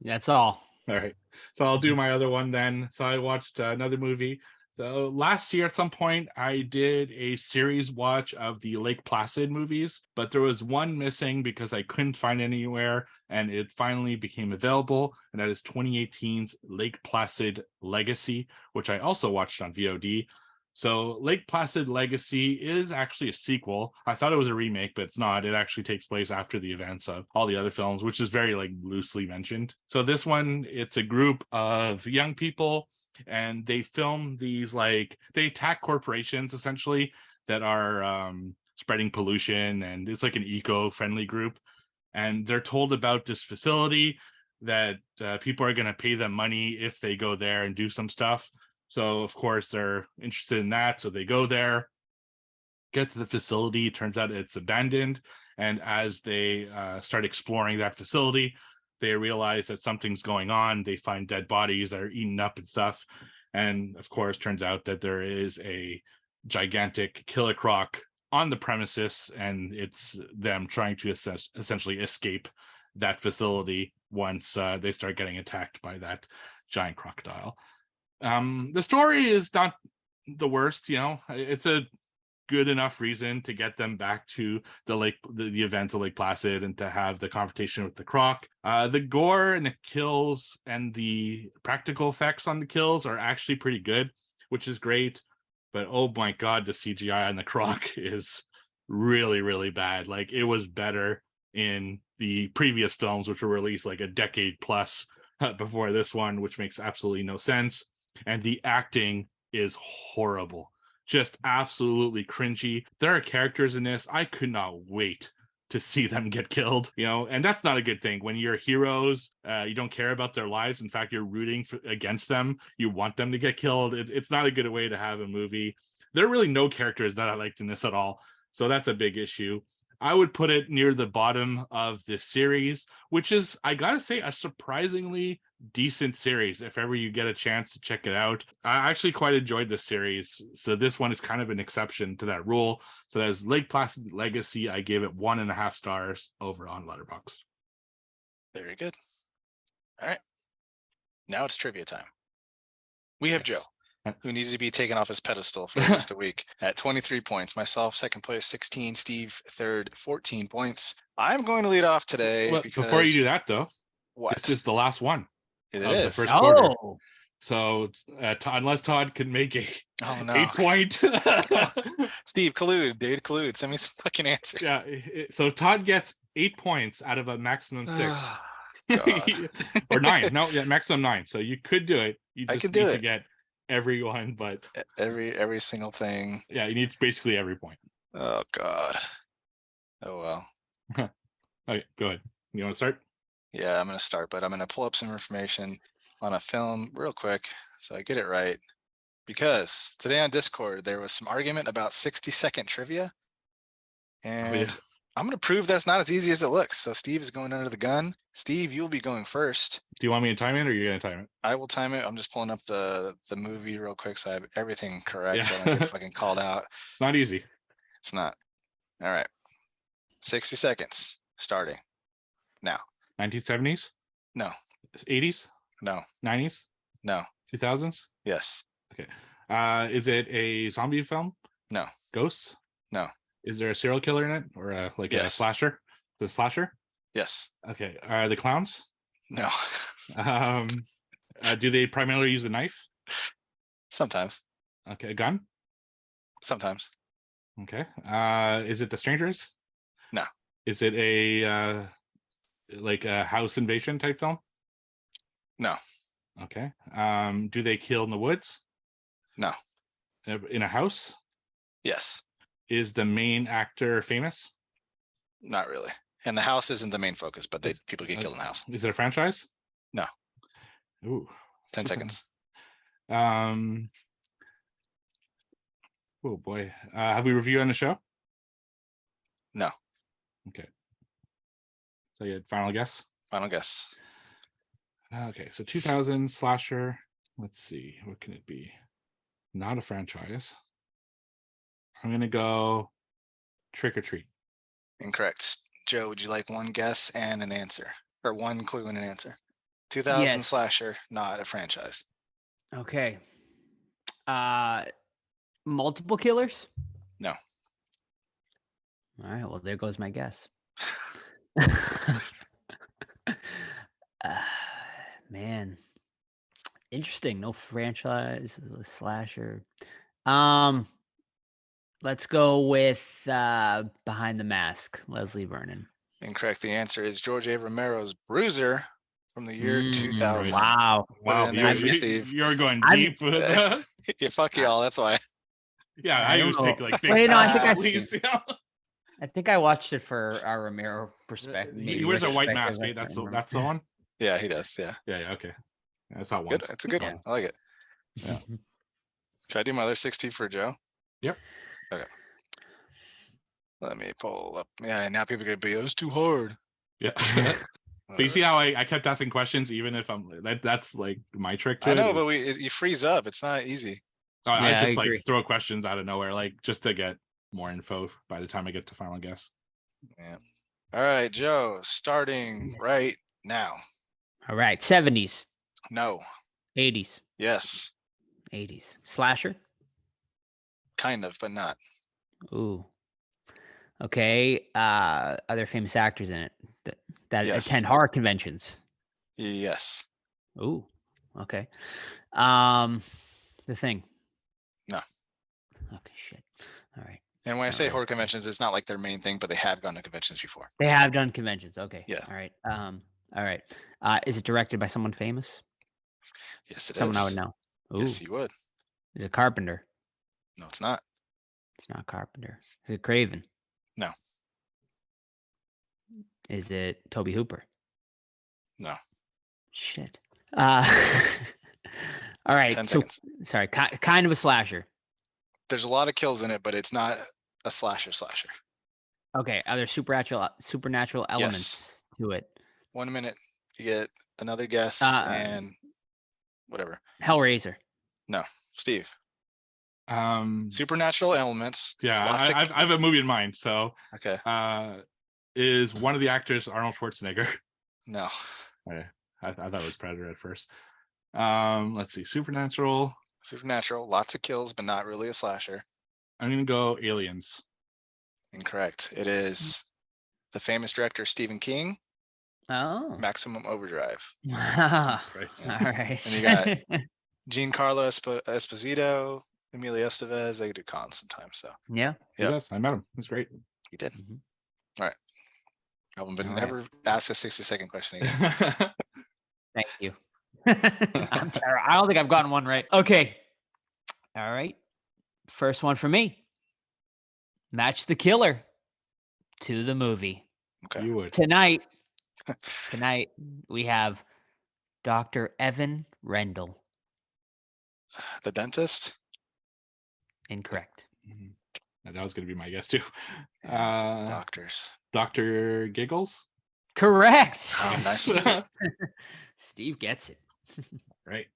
Speaker 4: That's all.
Speaker 3: All right. So I'll do my other one then. So I watched another movie. So last year at some point, I did a series watch of the Lake Placid movies, but there was one missing because I couldn't find it anywhere, and it finally became available, and that is 2018's Lake Placid Legacy, which I also watched on VOD. So Lake Placid Legacy is actually a sequel. I thought it was a remake, but it's not. It actually takes place after the events of all the other films, which is very like loosely mentioned. So this one, it's a group of young people, and they film these like they attack corporations essentially that are spreading pollution, and it's like an eco-friendly group. And they're told about this facility that people are going to pay them money if they go there and do some stuff. So of course they're interested in that. So they go there, get to the facility. Turns out it's abandoned. And as they start exploring that facility, they realize that something's going on. They find dead bodies that are eaten up and stuff. And of course, turns out that there is a gigantic killer croc on the premises, and it's them trying to essentially escape that facility once they start getting attacked by that giant crocodile. The story is not the worst, it's a good enough reason to get them back to the events of Lake Placid and to have the confrontation with the croc. The gore and the kills and the practical effects on the kills are actually pretty good, which is great. But oh my God, the CGI on the croc is really, really bad. Like, it was better in the previous films, which were released like a decade plus before this one, which makes absolutely no sense. And the acting is horrible, just absolutely cringy. There are characters in this I could not wait to see them get killed, and that's not a good thing. When you're heroes, you don't care about their lives. In fact, you're rooting against them. You want them to get killed. It's not a good way to have a movie. There are really no characters that I liked in this at all, so that's a big issue. I would put it near the bottom of this series, which is, I gotta say, a surprisingly decent series. If ever you get a chance to check it out, I actually quite enjoyed this series. So this one is kind of an exception to that rule. So as Lake Placid Legacy, I gave it 1.5 stars over on Letterboxd.
Speaker 2: Very good. All right. Now it's trivia time. We have
Speaker 3: Yes.
Speaker 2: Joe, who needs to be taken off his pedestal for at least a week at 23 points. Myself, second place, 16. Steve, third, 14 points. I'm going to lead off today.
Speaker 3: Well,
Speaker 2: because
Speaker 3: before you do that, though,
Speaker 2: what?
Speaker 3: this is the last one.
Speaker 2: It
Speaker 3: of the
Speaker 2: is.
Speaker 3: first quarter.
Speaker 4: Oh,
Speaker 3: So unless Todd can make
Speaker 2: Oh, no.
Speaker 3: 8-point.
Speaker 2: Steve, collude, dude, collude. Send me some fucking answers.
Speaker 3: Yeah, so Todd gets 8 points out of a maximum 6.
Speaker 2: God.
Speaker 3: Or 9. No, yeah, maximum 9. So you could do it. You
Speaker 2: I
Speaker 3: just
Speaker 2: could do
Speaker 3: need to
Speaker 2: it.
Speaker 3: get everyone, but
Speaker 2: Every single thing.
Speaker 3: yeah, you need basically every point.
Speaker 2: Oh God. Oh well.
Speaker 3: Okay, go ahead. You want to start?
Speaker 2: Yeah, I'm gonna start, but I'm gonna pull up some information on a film real quick so I get it right. Because today on Discord there was some argument about 60-second trivia. And
Speaker 3: yeah.
Speaker 2: I'm gonna prove that's not as easy as it looks. So Steve is going under the gun. Steve, you'll be going first.
Speaker 3: Do you want me to time it, or are you going to time it?
Speaker 2: I will time it. I'm just pulling up the movie real quick so I have everything correct, so I
Speaker 3: Yeah.
Speaker 2: don't get fucking called out.
Speaker 3: Not easy.
Speaker 2: It's not. All right. 60 seconds starting now.
Speaker 3: 1970s?
Speaker 2: No.
Speaker 3: 80s?
Speaker 2: No.
Speaker 3: 90s?
Speaker 2: No.
Speaker 3: 2000s?
Speaker 2: Yes.
Speaker 3: Is it a zombie film?
Speaker 2: No.
Speaker 3: Ghosts?
Speaker 2: No.
Speaker 3: Is there a serial killer in it, or a
Speaker 2: Yes.
Speaker 3: slasher? The slasher?
Speaker 2: Yes.
Speaker 3: Okay. Are the clowns?
Speaker 2: No.
Speaker 3: Do they primarily use a knife?
Speaker 2: Sometimes.
Speaker 3: Okay. A gun?
Speaker 2: Sometimes.
Speaker 3: Okay. Is it The Strangers?
Speaker 2: No.
Speaker 3: Is it a like a house invasion type film?
Speaker 2: No.
Speaker 3: Okay. Do they kill in the woods?
Speaker 2: No.
Speaker 3: In a house?
Speaker 2: Yes.
Speaker 3: Is the main actor famous?
Speaker 2: Not really. And the house isn't the main focus, but people get killed in the house.
Speaker 3: Is it a franchise?
Speaker 2: No.
Speaker 3: Ooh.
Speaker 2: 10 seconds.
Speaker 3: Oh boy. Have we reviewed on the show?
Speaker 2: No.
Speaker 3: Okay. So you had final guess?
Speaker 2: Final guess.
Speaker 3: Okay, so 2000 slasher. Let's see, what can it be? Not a franchise. I'm gonna go Trick or Treat.
Speaker 2: Incorrect. Joe, would you like one guess and an answer? Or one clue and an answer? 2000
Speaker 4: Yes.
Speaker 2: slasher, not a franchise.
Speaker 4: okay. Multiple killers?
Speaker 2: No.
Speaker 4: All right. Well, there goes my guess. Man, interesting. No franchise, slasher. Let's go with Behind the Mask, Leslie Vernon.
Speaker 2: Incorrect. The answer is George A. Romero's Bruiser from the year 2000.
Speaker 4: Wow.
Speaker 2: Put it
Speaker 3: Wow,
Speaker 2: in there
Speaker 4: I've-
Speaker 2: for Steve.
Speaker 3: you're going
Speaker 4: I've-
Speaker 3: deep with that.
Speaker 2: Yeah, fuck y'all. That's why.
Speaker 3: Yeah,
Speaker 4: I
Speaker 3: I
Speaker 4: don't
Speaker 3: always
Speaker 4: know.
Speaker 3: pick like big
Speaker 4: Wait, no, I think
Speaker 3: at
Speaker 4: I've
Speaker 3: least. Yeah.
Speaker 4: I think I watched it for our Romero perspective.
Speaker 3: He wears a white mask, right? That's the one.
Speaker 2: Yeah, he does. Yeah.
Speaker 3: Yeah, okay. Yeah, I saw
Speaker 2: Good.
Speaker 3: once.
Speaker 2: It's a good
Speaker 4: Yeah.
Speaker 2: one. I like it.
Speaker 3: Yeah.
Speaker 2: Can I do my other 60 for Joe?
Speaker 3: Yep.
Speaker 2: Okay. Let me pull up. Yeah, now people are gonna be, it was too hard.
Speaker 3: Yeah. But you see how I kept asking questions, even if that's like my trick to
Speaker 2: I
Speaker 3: it.
Speaker 2: know,
Speaker 3: is-
Speaker 2: but you freeze up. It's not easy.
Speaker 3: I
Speaker 4: Yeah, I
Speaker 3: just like
Speaker 4: agree.
Speaker 3: throw questions out of nowhere, like just to get more info by the time I get to final guess.
Speaker 2: Yeah. All right, Joe, starting right now.
Speaker 4: All right, 70s,
Speaker 2: No.
Speaker 4: 80s,
Speaker 2: Yes.
Speaker 4: 80s. Slasher?
Speaker 2: Kind of, but not.
Speaker 4: Ooh. Okay. Are there famous actors in it that
Speaker 2: Yes.
Speaker 4: attend horror conventions?
Speaker 2: Yes.
Speaker 4: Ooh. Okay. The Thing.
Speaker 2: No.
Speaker 4: Okay, shit. All right.
Speaker 2: And when I say
Speaker 4: Alright.
Speaker 2: horror conventions, it's not like their main thing, but they have gone to conventions before.
Speaker 4: They have done conventions. Okay.
Speaker 2: Yeah.
Speaker 4: All right. All right. Is it directed by someone famous?
Speaker 2: Yes, it is.
Speaker 4: Someone I would know. Ooh.
Speaker 2: Yes, you would.
Speaker 4: Is it Carpenter?
Speaker 2: No, it's not.
Speaker 4: It's not Carpenter. Is it Craven?
Speaker 2: No.
Speaker 4: Is it Toby Hooper?
Speaker 2: No.
Speaker 4: Shit. All right.
Speaker 2: 10
Speaker 4: So,
Speaker 2: seconds.
Speaker 4: sorry. Kind of a slasher.
Speaker 2: There's a lot of kills in it, but it's not a slasher.
Speaker 4: Okay. Are there supernatural elements to it?
Speaker 2: 1 minute, you get another guess and whatever.
Speaker 4: Hellraiser.
Speaker 2: No, Steve.
Speaker 3: Um,
Speaker 2: Supernatural elements.
Speaker 3: yeah,
Speaker 2: Lots of-
Speaker 3: I have a movie in mind. So,
Speaker 2: Okay.
Speaker 3: is one of the actors Arnold Schwarzenegger?
Speaker 2: No.
Speaker 3: Okay. I thought it was Predator at first. Let's see, Supernatural.
Speaker 2: Supernatural. Lots of kills, but not really a slasher.
Speaker 3: I'm gonna go Aliens.
Speaker 2: Incorrect. It is the famous director Stephen King,
Speaker 4: Oh.
Speaker 2: Maximum Overdrive.
Speaker 4: All
Speaker 3: Right.
Speaker 4: right.
Speaker 2: And you got Giancarlo Esposito, Emilio Estevez. They do cons sometimes, so
Speaker 4: yeah.
Speaker 3: He does. I met him. It's great.
Speaker 2: he did.
Speaker 4: Mhm.
Speaker 2: All right. I will
Speaker 4: All right.
Speaker 2: never ask a 60-second question again.
Speaker 4: Thank you. I'm terrible. I don't think I've gotten one right. Okay. All right. First one for me. Match the Killer to the movie.
Speaker 2: Okay.
Speaker 3: You would.
Speaker 4: Tonight we have Dr. Evan Rendell.
Speaker 2: The dentist.
Speaker 4: Incorrect.
Speaker 3: Mhm. That was gonna be my guess too.
Speaker 2: Doctors.
Speaker 3: Dr. Giggles.
Speaker 4: Correct.
Speaker 2: Oh, nice one, Steve.
Speaker 4: Steve gets it.
Speaker 3: Right.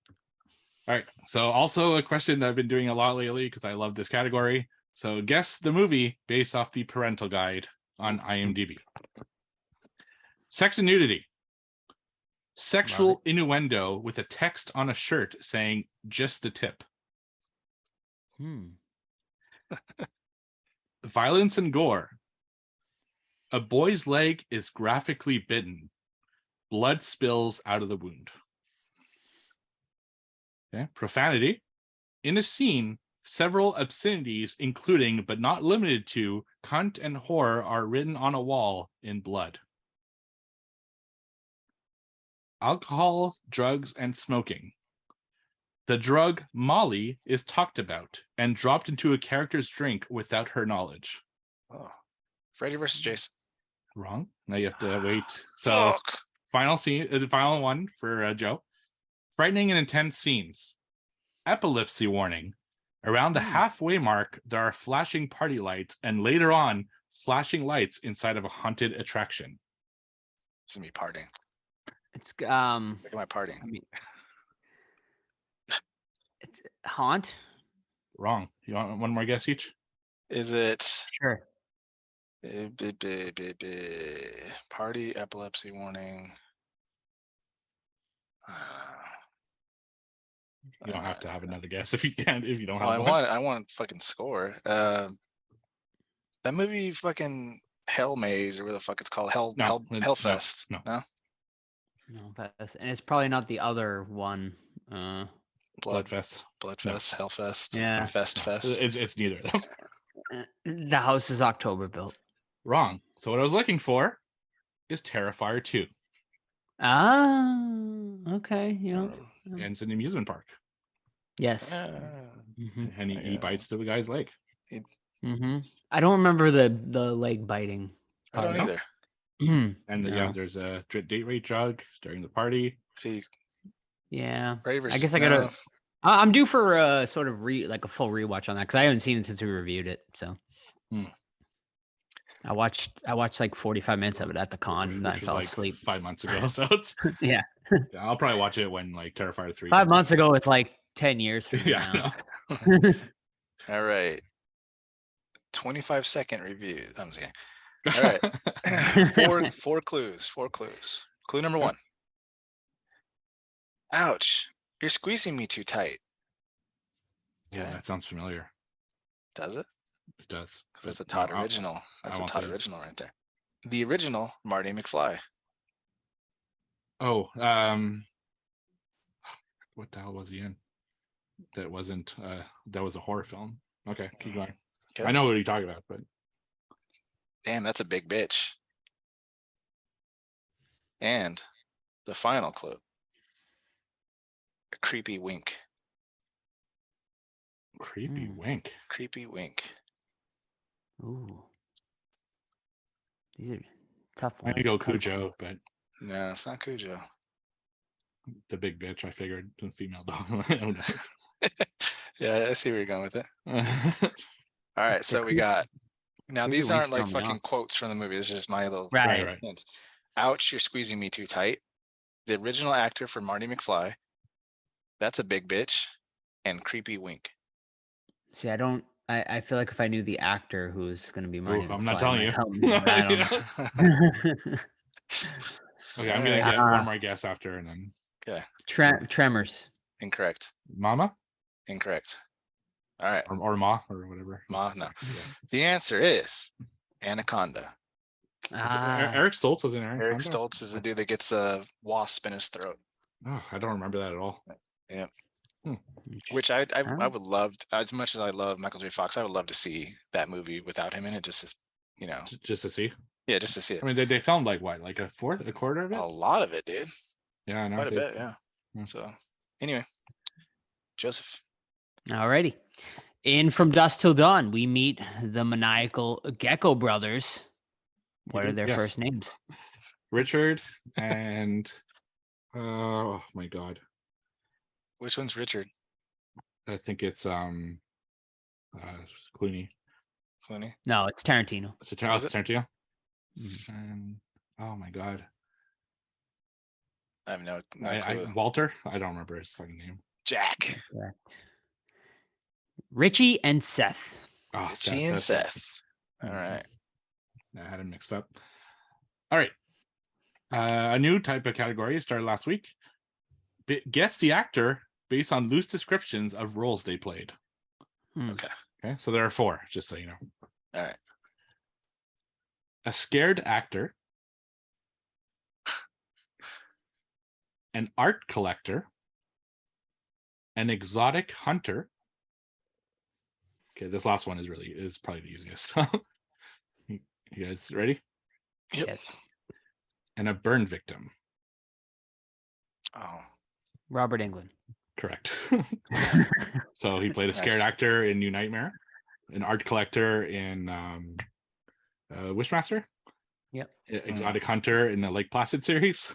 Speaker 3: All right. So also a question that I've been doing a lot lately because I love this category. So guess the movie based off the parental guide on IMDb. Sex and nudity. Sexual innuendo with a text on a shirt saying just the tip. Violence and gore. A boy's leg is graphically bitten. Blood spills out of the wound. Okay. Profanity. In a scene, several obscenities, including but not limited to cunt and whore, are written on a wall in blood. Alcohol, drugs, and smoking. The drug Molly is talked about and dropped into a character's drink without her knowledge.
Speaker 2: Oh. Freddy versus Jason.
Speaker 3: Wrong. Now you have to wait. So
Speaker 2: Fuck.
Speaker 3: final scene, the final one for Joe. Frightening and intense scenes. Epilepsy warning. Around the halfway mark, there are flashing party lights, and later on, flashing lights inside of a haunted attraction.
Speaker 2: This is me partying.
Speaker 4: It's
Speaker 2: Look at my partying.
Speaker 4: I mean, it's Haunt.
Speaker 3: Wrong. You want one more guess each?
Speaker 2: Is it
Speaker 4: Sure.
Speaker 2: party epilepsy warning?
Speaker 3: You don't have to have another guess if you can't. If you don't
Speaker 2: Oh,
Speaker 3: have one.
Speaker 2: I want fucking score. That movie fucking Hell Maze or whatever the fuck it's called.
Speaker 3: No,
Speaker 2: Hellfest.
Speaker 3: no.
Speaker 4: No, and it's probably not the other one.
Speaker 3: Bloodfest.
Speaker 2: Bloodfest, Hellfest,
Speaker 4: Yeah.
Speaker 2: Fest.
Speaker 3: It's neither of them.
Speaker 4: The house is October built.
Speaker 3: Wrong. So what I was looking for is Terrifier 2,
Speaker 4: Ah, okay. You know,
Speaker 3: and it's an amusement park,
Speaker 4: yes.
Speaker 2: Mm.
Speaker 3: and he
Speaker 2: Yeah.
Speaker 3: bites the guy's leg.
Speaker 4: Mm-hmm. I don't remember the leg biting.
Speaker 2: I don't
Speaker 3: No.
Speaker 2: either.
Speaker 3: And
Speaker 4: No.
Speaker 3: yeah, there's a date rape jug during the party.
Speaker 2: See,
Speaker 4: Yeah.
Speaker 2: Bravers.
Speaker 4: I guess I gotta. I'm due for a sort of a full rewatch on that because I haven't seen it since we reviewed it. So
Speaker 3: Hmm.
Speaker 4: I watched like 45 minutes of it at the con, and then I
Speaker 3: which was
Speaker 4: fell
Speaker 3: like
Speaker 4: asleep.
Speaker 3: 5 months ago. So it's
Speaker 4: Yeah.
Speaker 3: I'll probably watch it when like Terrifier 3.
Speaker 4: 5
Speaker 3: comes
Speaker 4: months
Speaker 3: out.
Speaker 4: ago, it's like 10 years from
Speaker 3: Yeah. I
Speaker 4: now.
Speaker 3: know.
Speaker 2: All right. 25-second review. I'm just kidding. All right. Four clues. Clue number 1. Ouch. You're squeezing me too tight.
Speaker 3: Yeah,
Speaker 2: Okay.
Speaker 3: that sounds familiar.
Speaker 2: Does it?
Speaker 3: It does.
Speaker 2: Because that's a
Speaker 3: but
Speaker 2: Todd
Speaker 3: no, I'll-
Speaker 2: original. That's a
Speaker 3: won't
Speaker 2: Todd
Speaker 3: say it.
Speaker 2: original right there. The original Marty McFly.
Speaker 3: Oh, what the hell was he in? That wasn't. That was a horror film. Okay, keep going.
Speaker 2: Okay.
Speaker 3: I know what you're talking about, but
Speaker 2: Damn, that's a big bitch. And the final clue. A creepy wink.
Speaker 3: creepy
Speaker 4: Hmm.
Speaker 3: wink.
Speaker 2: Creepy wink.
Speaker 4: Ooh. These are tough
Speaker 3: I'm
Speaker 4: ones.
Speaker 3: gonna go
Speaker 4: tough ones.
Speaker 3: Cujo, but
Speaker 2: No, it's not Cujo.
Speaker 3: the big bitch. I figured the female dog. I don't
Speaker 2: Yeah, I see where you're going with it.
Speaker 3: know.
Speaker 2: All right,
Speaker 4: The
Speaker 2: so we
Speaker 4: creep-
Speaker 2: got. Now
Speaker 4: creepy
Speaker 2: these
Speaker 4: winks
Speaker 2: aren't like
Speaker 4: throw me
Speaker 2: fucking
Speaker 4: off.
Speaker 2: quotes from the movie. It's just my little
Speaker 4: Right.
Speaker 3: right.
Speaker 2: hints. Ouch, you're squeezing me too tight. The original actor for Marty McFly. That's a big bitch. And creepy wink.
Speaker 4: See, I don't. I feel like if I knew the actor who's going to be Marty
Speaker 3: I'm not
Speaker 4: McFly,
Speaker 3: telling
Speaker 4: it
Speaker 3: you.
Speaker 4: might help me, but I don't know.
Speaker 3: Okay, I'm gonna get
Speaker 4: Uh,
Speaker 3: one more guess after, and then
Speaker 2: Okay,
Speaker 4: Tremors.
Speaker 2: incorrect.
Speaker 3: Mama
Speaker 2: Incorrect. All right,
Speaker 3: or Ma or whatever.
Speaker 2: Ma, no.
Speaker 3: Yeah.
Speaker 2: The answer is Anaconda.
Speaker 3: Eric Stoltz was in
Speaker 2: Eric
Speaker 3: Anaconda?
Speaker 2: Stoltz is the dude that gets a wasp in his throat.
Speaker 3: Oh, I don't remember that at all.
Speaker 2: Which I
Speaker 4: Oh.
Speaker 2: would love as much as I love Michael J. Fox, I would love to see that movie without him in it. Just as
Speaker 3: Just to see.
Speaker 2: yeah, just to see it.
Speaker 3: I mean, they filmed like what, like a quarter of it?
Speaker 2: A lot of it, dude.
Speaker 3: Yeah, I know.
Speaker 2: Quite a bit, yeah.
Speaker 3: Yeah.
Speaker 2: So anyway, Joseph.
Speaker 4: Alrighty. In From Dusk Till Dawn, we meet the maniacal Gecko brothers. What are their
Speaker 3: Yes.
Speaker 4: first names?
Speaker 3: Richard and oh my god,
Speaker 2: Which one's Richard
Speaker 3: I think it's Clooney.
Speaker 2: Clooney?
Speaker 4: No, it's Tarantino.
Speaker 3: It's a Charles
Speaker 2: it?
Speaker 3: Tarantino.
Speaker 4: Mhm.
Speaker 3: And oh my god,
Speaker 2: I have no
Speaker 3: I
Speaker 2: clue.
Speaker 3: Walter. I don't remember his fucking name.
Speaker 2: Jack.
Speaker 4: Correct. Richie and Seth.
Speaker 3: Oh,
Speaker 2: Richie and Seth. All right.
Speaker 3: I had it mixed up. All right. A new type of category started last week. Guess the actor based on loose descriptions of roles they played.
Speaker 2: Okay.
Speaker 3: Okay, so there are 4, just so you know.
Speaker 2: All right.
Speaker 3: A scared actor, an art collector, an exotic hunter. Okay, this last one is probably the easiest. You guys ready?
Speaker 2: Yep.
Speaker 4: Yes.
Speaker 3: And a burn victim.
Speaker 2: Oh,
Speaker 4: Robert Englund.
Speaker 3: Correct. So he played a scared
Speaker 2: Nice.
Speaker 3: actor in New Nightmare, an art collector in Wishmaster.
Speaker 4: Yep.
Speaker 3: Exotic hunter in the Lake Placid series,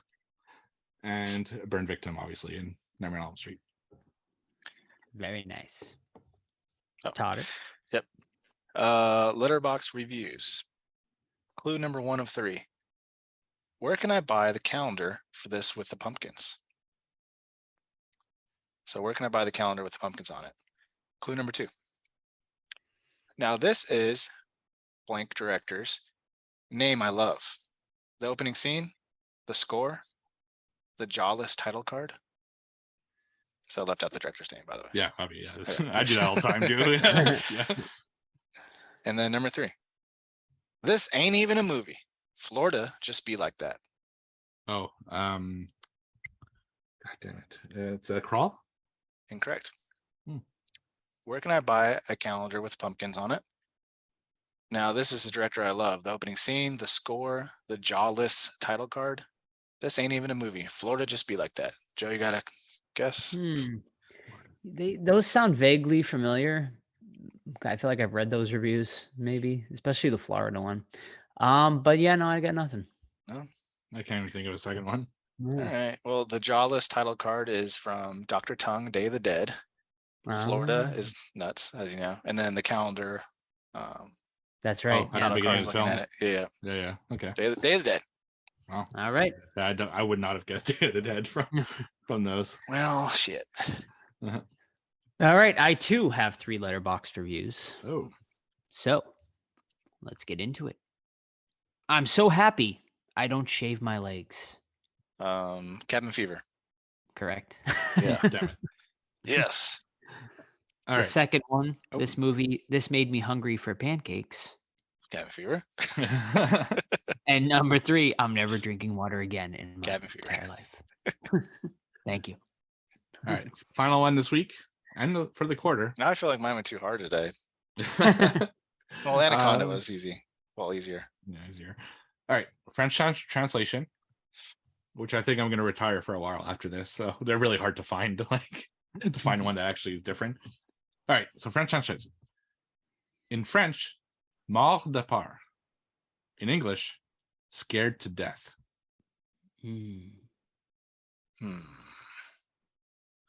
Speaker 3: and a burn victim, obviously, in Nightmare on Elm Street.
Speaker 4: Very nice.
Speaker 2: Oh.
Speaker 4: Todd.
Speaker 2: Letterbox reviews. Clue number 1 of 3. Where can I buy the calendar for this with the pumpkins? So where can I buy the calendar with the pumpkins on it? Clue number 2. Now this is blank director's name I love. The opening scene, the score, the jawless title card. So I left out the director's name, by the way.
Speaker 3: Yeah, probably. Yeah,
Speaker 2: Yeah.
Speaker 3: I do that all the time, dude. Yeah.
Speaker 2: And then number 3. This ain't even a movie. Florida just be like that.
Speaker 3: Oh, god damn it! It's a Crawl.
Speaker 2: Incorrect.
Speaker 3: Hmm.
Speaker 2: Where can I buy a calendar with pumpkins on it? Now, this is the director I love. The opening scene, the score, the jawless title card. This ain't even a movie. Florida just be like that. Joe, you got a guess?
Speaker 4: Those sound vaguely familiar. I feel like I've read those reviews, maybe, especially the Florida one. But yeah, no, I got nothing.
Speaker 2: No?
Speaker 3: I can't even think of a second one.
Speaker 2: All right. Well, the jawless title card is from Dr. Tongue, Day of the Dead. Florida is nuts, as you know. And then the calendar.
Speaker 4: That's right.
Speaker 3: at the
Speaker 2: title
Speaker 3: beginning
Speaker 2: card's
Speaker 3: of the
Speaker 2: looking
Speaker 3: film.
Speaker 2: at it. Yeah.
Speaker 3: Yeah. Okay.
Speaker 2: Day of the Dead.
Speaker 3: Wow.
Speaker 4: All right.
Speaker 3: I would not have guessed Day of the Dead from those.
Speaker 2: Well, shit.
Speaker 4: All right. I too have 3 letterboxed reviews.
Speaker 3: Oh.
Speaker 4: So let's get into it. I'm so happy I don't shave my legs.
Speaker 2: Cabin Fever.
Speaker 4: Correct.
Speaker 2: Yeah.
Speaker 3: Damn it.
Speaker 2: Yes.
Speaker 3: All
Speaker 4: The
Speaker 3: right.
Speaker 4: second one,
Speaker 3: Oh.
Speaker 4: this made me hungry for pancakes.
Speaker 2: Cabin Fever.
Speaker 4: And number 3, I'm never drinking water again in my
Speaker 2: Cabin Fever.
Speaker 4: entire life. Thank you.
Speaker 3: All right. Final one this week and for the quarter.
Speaker 2: Now I feel like mine went too hard today. Well,
Speaker 3: Um,
Speaker 2: Anaconda was easy. Well, easier.
Speaker 3: Yeah, easier. All right. French translation, which I think I'm going to retire for a while after this. So they're really hard to find, to find one that actually is different. All right. So French translation. In French, mort de peur. In English, scared to death.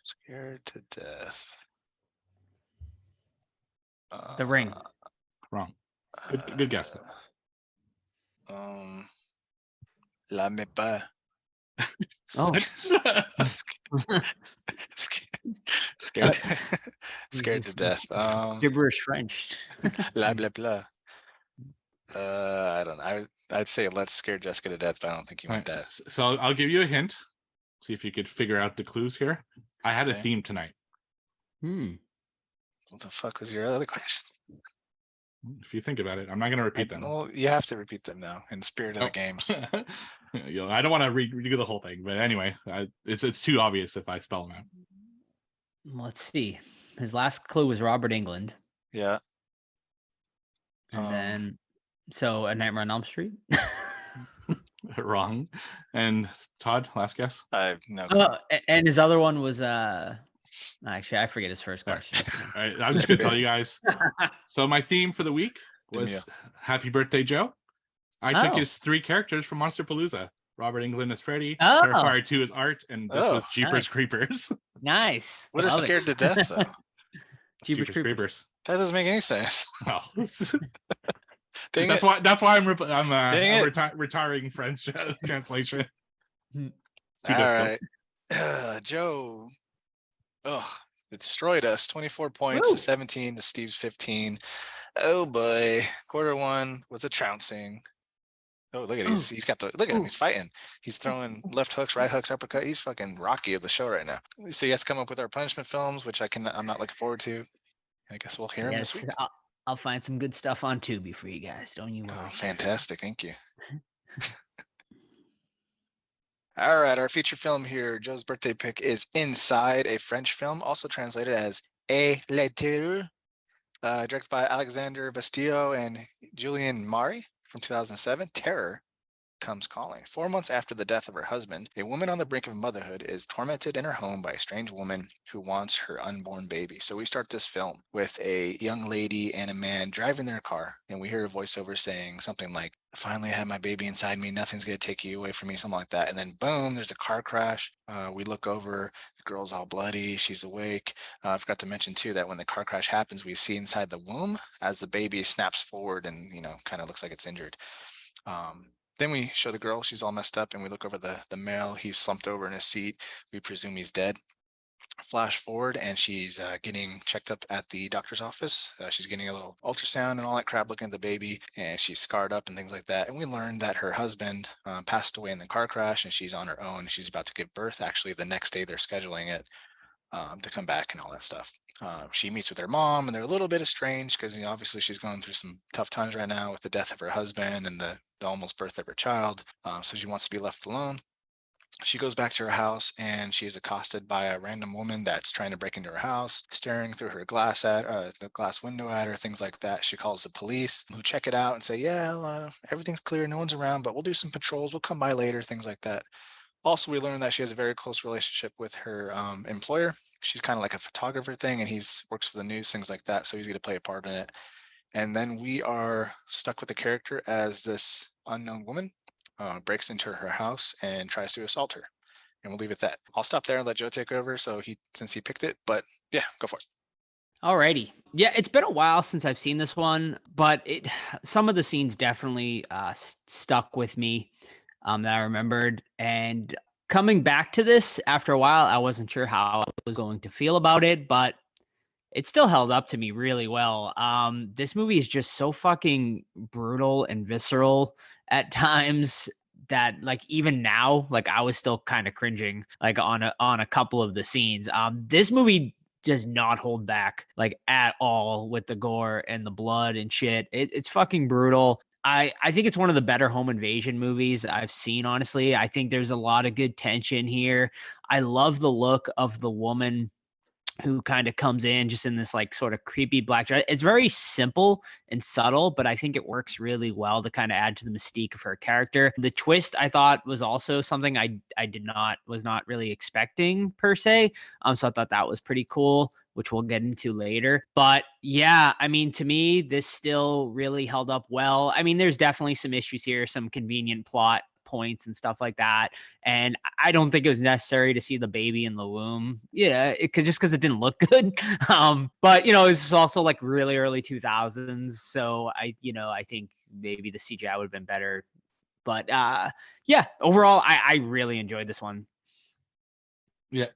Speaker 2: Scared to death.
Speaker 4: The Ring.
Speaker 3: Wrong. Good guess,
Speaker 2: La me peur.
Speaker 4: Oh.
Speaker 2: Scared. Scared to death.
Speaker 4: Gibberish French.
Speaker 2: La blah blah. I don't know. I'd say let's scare Jessica to death, but I don't think you
Speaker 3: All
Speaker 2: want
Speaker 3: right,
Speaker 2: that.
Speaker 3: so I'll give you a hint. See if you could figure out the clues here. I had a
Speaker 2: Okay.
Speaker 3: theme tonight.
Speaker 2: What the fuck was your other question?
Speaker 3: If you think about it, I'm not going to repeat them.
Speaker 2: Well, you have to repeat them now in spirit of
Speaker 3: Oh.
Speaker 2: the games.
Speaker 3: I don't want to redo the whole thing, but anyway, it's too obvious if I spell them out.
Speaker 4: Let's see. His last clue was Robert England.
Speaker 2: Yeah.
Speaker 4: And then, so A Nightmare on Elm Street.
Speaker 3: Wrong. And Todd, last guess.
Speaker 2: I have no clue.
Speaker 4: And his other one was actually I forget his first
Speaker 3: All right.
Speaker 4: question.
Speaker 3: All right, I'm just gonna tell you guys. So my theme for the week was
Speaker 2: Demio.
Speaker 3: Happy Birthday, Joe. I took
Speaker 4: Oh.
Speaker 3: his 3 characters from Monster Palooza. Robert England as Freddy,
Speaker 4: Oh.
Speaker 3: Terrifier 2 as Art, and this was Jeepers
Speaker 4: nice.
Speaker 3: Creepers.
Speaker 4: Nice.
Speaker 2: What is
Speaker 4: Love it.
Speaker 2: scared to death though?
Speaker 4: Jeepers Creepers.
Speaker 2: That doesn't make any sense.
Speaker 3: Well,
Speaker 2: Dang
Speaker 3: that's
Speaker 2: it.
Speaker 3: why I'm
Speaker 2: Dang it.
Speaker 3: retiring French translation. Too
Speaker 2: All
Speaker 3: difficult.
Speaker 2: right. Joe. Oh, it destroyed us. 24 points
Speaker 4: Woo.
Speaker 2: to 17 to Steve's 15. Oh boy. Quarter 1 was a trouncing. Oh, look at he's got look at him. He's fighting. He's throwing left hooks, right hooks, uppercut. He's fucking Rocky of the show right now. So he has to come up with our punishment films, which I'm not looking forward to. I guess we'll hear him this
Speaker 4: Yes,
Speaker 2: week.
Speaker 4: I'll find some good stuff on Tubi for you guys. Don't you worry.
Speaker 2: Oh, fantastic. Thank you. All right. Our feature film here, Joe's birthday pick, is Inside, a French film, also translated as A Lettre, directed by Alexander Bastillo and Julien Mari from 2007. Terror comes calling. 4 months after the death of her husband, a woman on the brink of motherhood is tormented in her home by a strange woman who wants her unborn baby. So we start this film with a young lady and a man driving their car, and we hear a voiceover saying something like, "Finally, I have my baby inside me. Nothing's going to take you away from me," something like that. And then boom, there's a car crash. We look over, the girl's all bloody. She's awake. I forgot to mention too that when the car crash happens, we see inside the womb as the baby snaps forward and, kind of looks like it's injured. Then we show the girl, she's all messed up, and we look over the male, he's slumped over in his seat. We presume he's dead. Flash forward, and she's getting checked up at the doctor's office. She's getting a little ultrasound and all that crap, looking at the baby, and she's scarred up and things like that. And we learn that her husband passed away in the car crash, and she's on her own. She's about to give birth. Actually, the next day they're scheduling it to come back and all that stuff. She meets with her mom, and they're a little bit estranged because obviously she's going through some tough times right now with the death of her husband and the almost birth of her child. So she wants to be left alone. She goes back to her house and she is accosted by a random woman that's trying to break into her house, staring through her glass at the glass window at her, things like that. She calls the police, who check it out and say, "Yeah, everything's clear, no one's around, but we'll do some patrols. We'll come by later," things like that. Also, we learn that she has a very close relationship with her employer. She's kind of like a photographer thing, and he's works for the news, things like that. So he's going to play a part in it. And then we are stuck with the character as this unknown woman breaks into her house and tries to assault her. And we'll leave it at that. I'll stop there and let Joe take over. Since he picked it, but yeah, go for it.
Speaker 4: Alrighty. Yeah, it's been a while since I've seen this one, but some of the scenes definitely stuck with me that I remembered. And coming back to this after a while, I wasn't sure how I was going to feel about it, but it still held up to me really well. This movie is just so fucking brutal and visceral at times that like even now, like I was still kind of cringing like on a couple of the scenes. This movie does not hold back like at all with the gore and the blood and shit. It's fucking brutal. I think it's one of the better home invasion movies I've seen, honestly. I think there's a lot of good tension here. I love the look of the woman who kind of comes in just in this like sort of creepy black dress. It's very simple and subtle, but I think it works really well to kind of add to the mystique of her character. The twist I thought was also something I was not really expecting per se. So I thought that was pretty cool, which we'll get into later. But yeah, I mean, to me, this still really held up well. I mean, there's definitely some issues here, some convenient plot points and stuff like that. And I don't think it was necessary to see the baby in the womb. Yeah, it could just because it didn't look good. But you know, it was also like really early 2000s. So I think maybe the CGI would have been better. But yeah, overall, I really enjoyed this one.
Speaker 3: Yeah,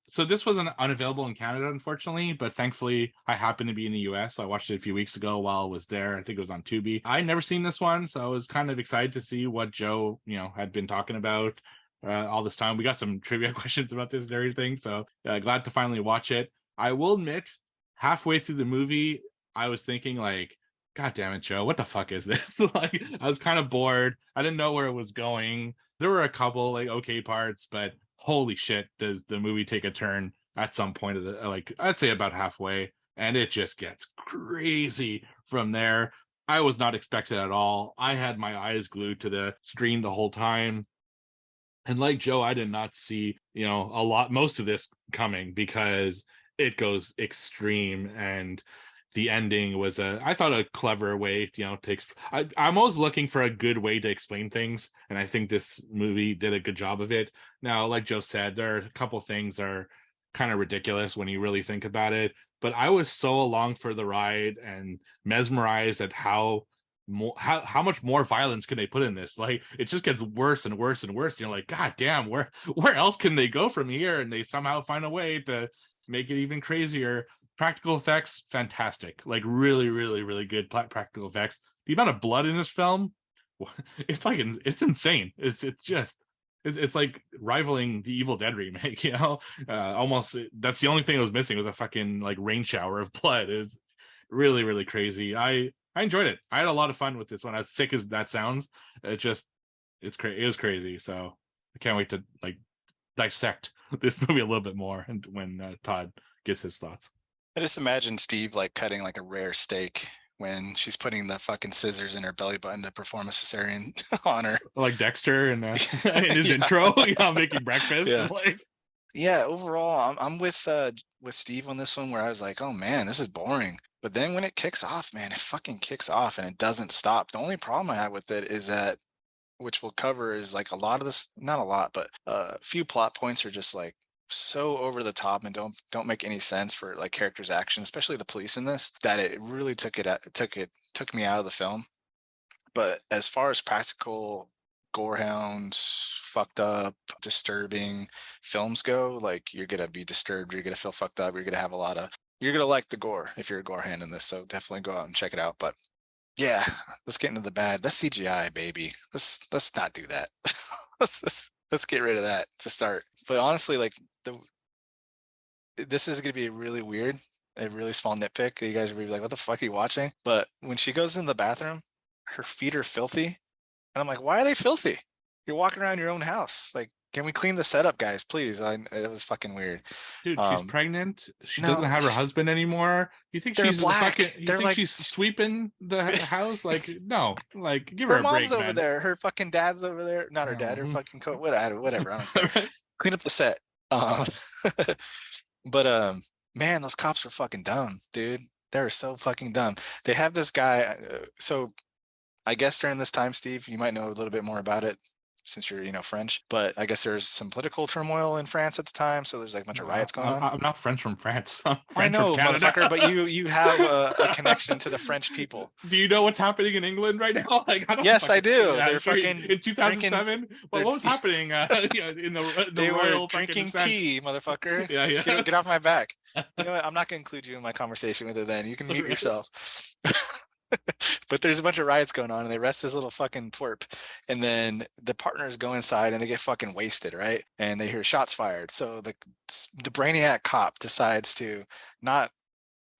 Speaker 3: so this wasn't unavailable in Canada, unfortunately, but thankfully I happened to be in the US. So I watched it a few weeks ago while I was there. I think it was on Tubi. I'd never seen this one, so I was kind of excited to see what Joe, had been talking about all this time. We got some trivia questions about this and everything, so glad to finally watch it. I will admit, halfway through the movie, I was thinking like, God damn it, Joe, what the fuck is this? Like, I was kind of bored. I didn't know where it was going. There were a couple like okay parts, but holy shit, does the movie take a turn at some point of the, like, I'd say about halfway, and it just gets crazy from there. I was not expected at all. I had my eyes glued to the screen the whole time. And like Joe, I did not see, most of this coming because it goes extreme, and the ending was I thought a clever way, I'm always looking for a good way to explain things, and I think this movie did a good job of it. Now, like Joe said, there are a couple things that are kind of ridiculous when you really think about it, but I was so along for the ride and mesmerized at how much more violence can they put in this. Like, it just gets worse and worse and worse. You're like, God damn, where else can they go from here? And they somehow find a way to make it even crazier. Practical effects, fantastic. Like, really, really, really good practical effects. The amount of blood in this film, it's insane. It's like rivaling the Evil Dead remake. Almost. That's the only thing that was missing was a fucking like rain shower of blood. It's really, really crazy. I enjoyed it. I had a lot of fun with this one. As sick as that sounds, it was crazy. So I can't wait to like dissect this movie a little bit more, and when Todd gives his thoughts.
Speaker 2: I just imagine Steve like cutting like a rare steak when she's putting the fucking scissors in her belly button to perform a cesarean on her.
Speaker 3: Like Dexter in his intro, making breakfast.
Speaker 2: Yeah.
Speaker 3: Yeah,
Speaker 2: overall, I'm with Steve on this one, where I was like, oh man, this is boring. But then when it kicks off, man, it fucking kicks off and it doesn't stop. The only problem I have with it is that, which we'll cover, is like a lot of this, not a lot, but a few plot points are just like so over the top and don't make any sense for like characters' action, especially the police in this, that it really took me out of the film. But as far as practical gorehounds, fucked up, disturbing films go, like, you're gonna be disturbed, you're gonna feel fucked up, you're gonna like the gore if you're a gorehound in this. So definitely go out and check it out. But yeah, let's get into the bad. That's CGI, baby. Let's not do that. let's get rid of that to start. But honestly, like, this is gonna be really weird, a really small nitpick. You guys are gonna be like, what the fuck are you watching? But when she goes in the bathroom, her feet are filthy. And I'm like, why are they filthy? You're walking around your own house. Like, can we clean the setup, guys, please? It was fucking weird.
Speaker 3: Dude, she's pregnant. She
Speaker 2: no,
Speaker 3: doesn't have her husband anymore. You think
Speaker 2: they're
Speaker 3: she's the
Speaker 2: black.
Speaker 3: fucking? You
Speaker 2: They're
Speaker 3: think
Speaker 2: like-
Speaker 3: she's sweeping the house? Like, no. Like, give
Speaker 2: Her
Speaker 3: her a break,
Speaker 2: mom's over
Speaker 3: man.
Speaker 2: there. Her fucking dad's over there. Not her dad. Her
Speaker 3: Mhm.
Speaker 2: fucking whatever. I don't care.
Speaker 3: Right?
Speaker 2: Clean up the set. Um, but man, those cops were fucking dumb, dude. They were so fucking dumb. They have this guy. So I guess during this time, Steve, you might know a little bit more about it since you're, French. But I guess there's some political turmoil in France at the time. So there's like a bunch of riots going on.
Speaker 3: I'm not French from France. I'm
Speaker 2: I
Speaker 3: French
Speaker 2: know,
Speaker 3: from Canada.
Speaker 2: motherfucker, but you have a connection to the French people.
Speaker 3: Do you know what's happening in England right now? Like, I don't
Speaker 2: Yes, I
Speaker 3: fucking-
Speaker 2: do.
Speaker 3: Yeah,
Speaker 2: They're
Speaker 3: sorry,
Speaker 2: fucking
Speaker 3: in 2007. What was happening in the
Speaker 2: They
Speaker 3: royal
Speaker 2: were
Speaker 3: fucking
Speaker 2: drinking
Speaker 3: sense?
Speaker 2: tea, motherfucker.
Speaker 3: Yeah, yeah.
Speaker 2: Get off my back. You know what? I'm not going to include you in my conversation with it then. You can mute yourself. But there's a bunch of riots going on and they arrest this little fucking twerp. And then the partners go inside and they get fucking wasted, right? And they hear shots fired. So the brainiac cop decides to not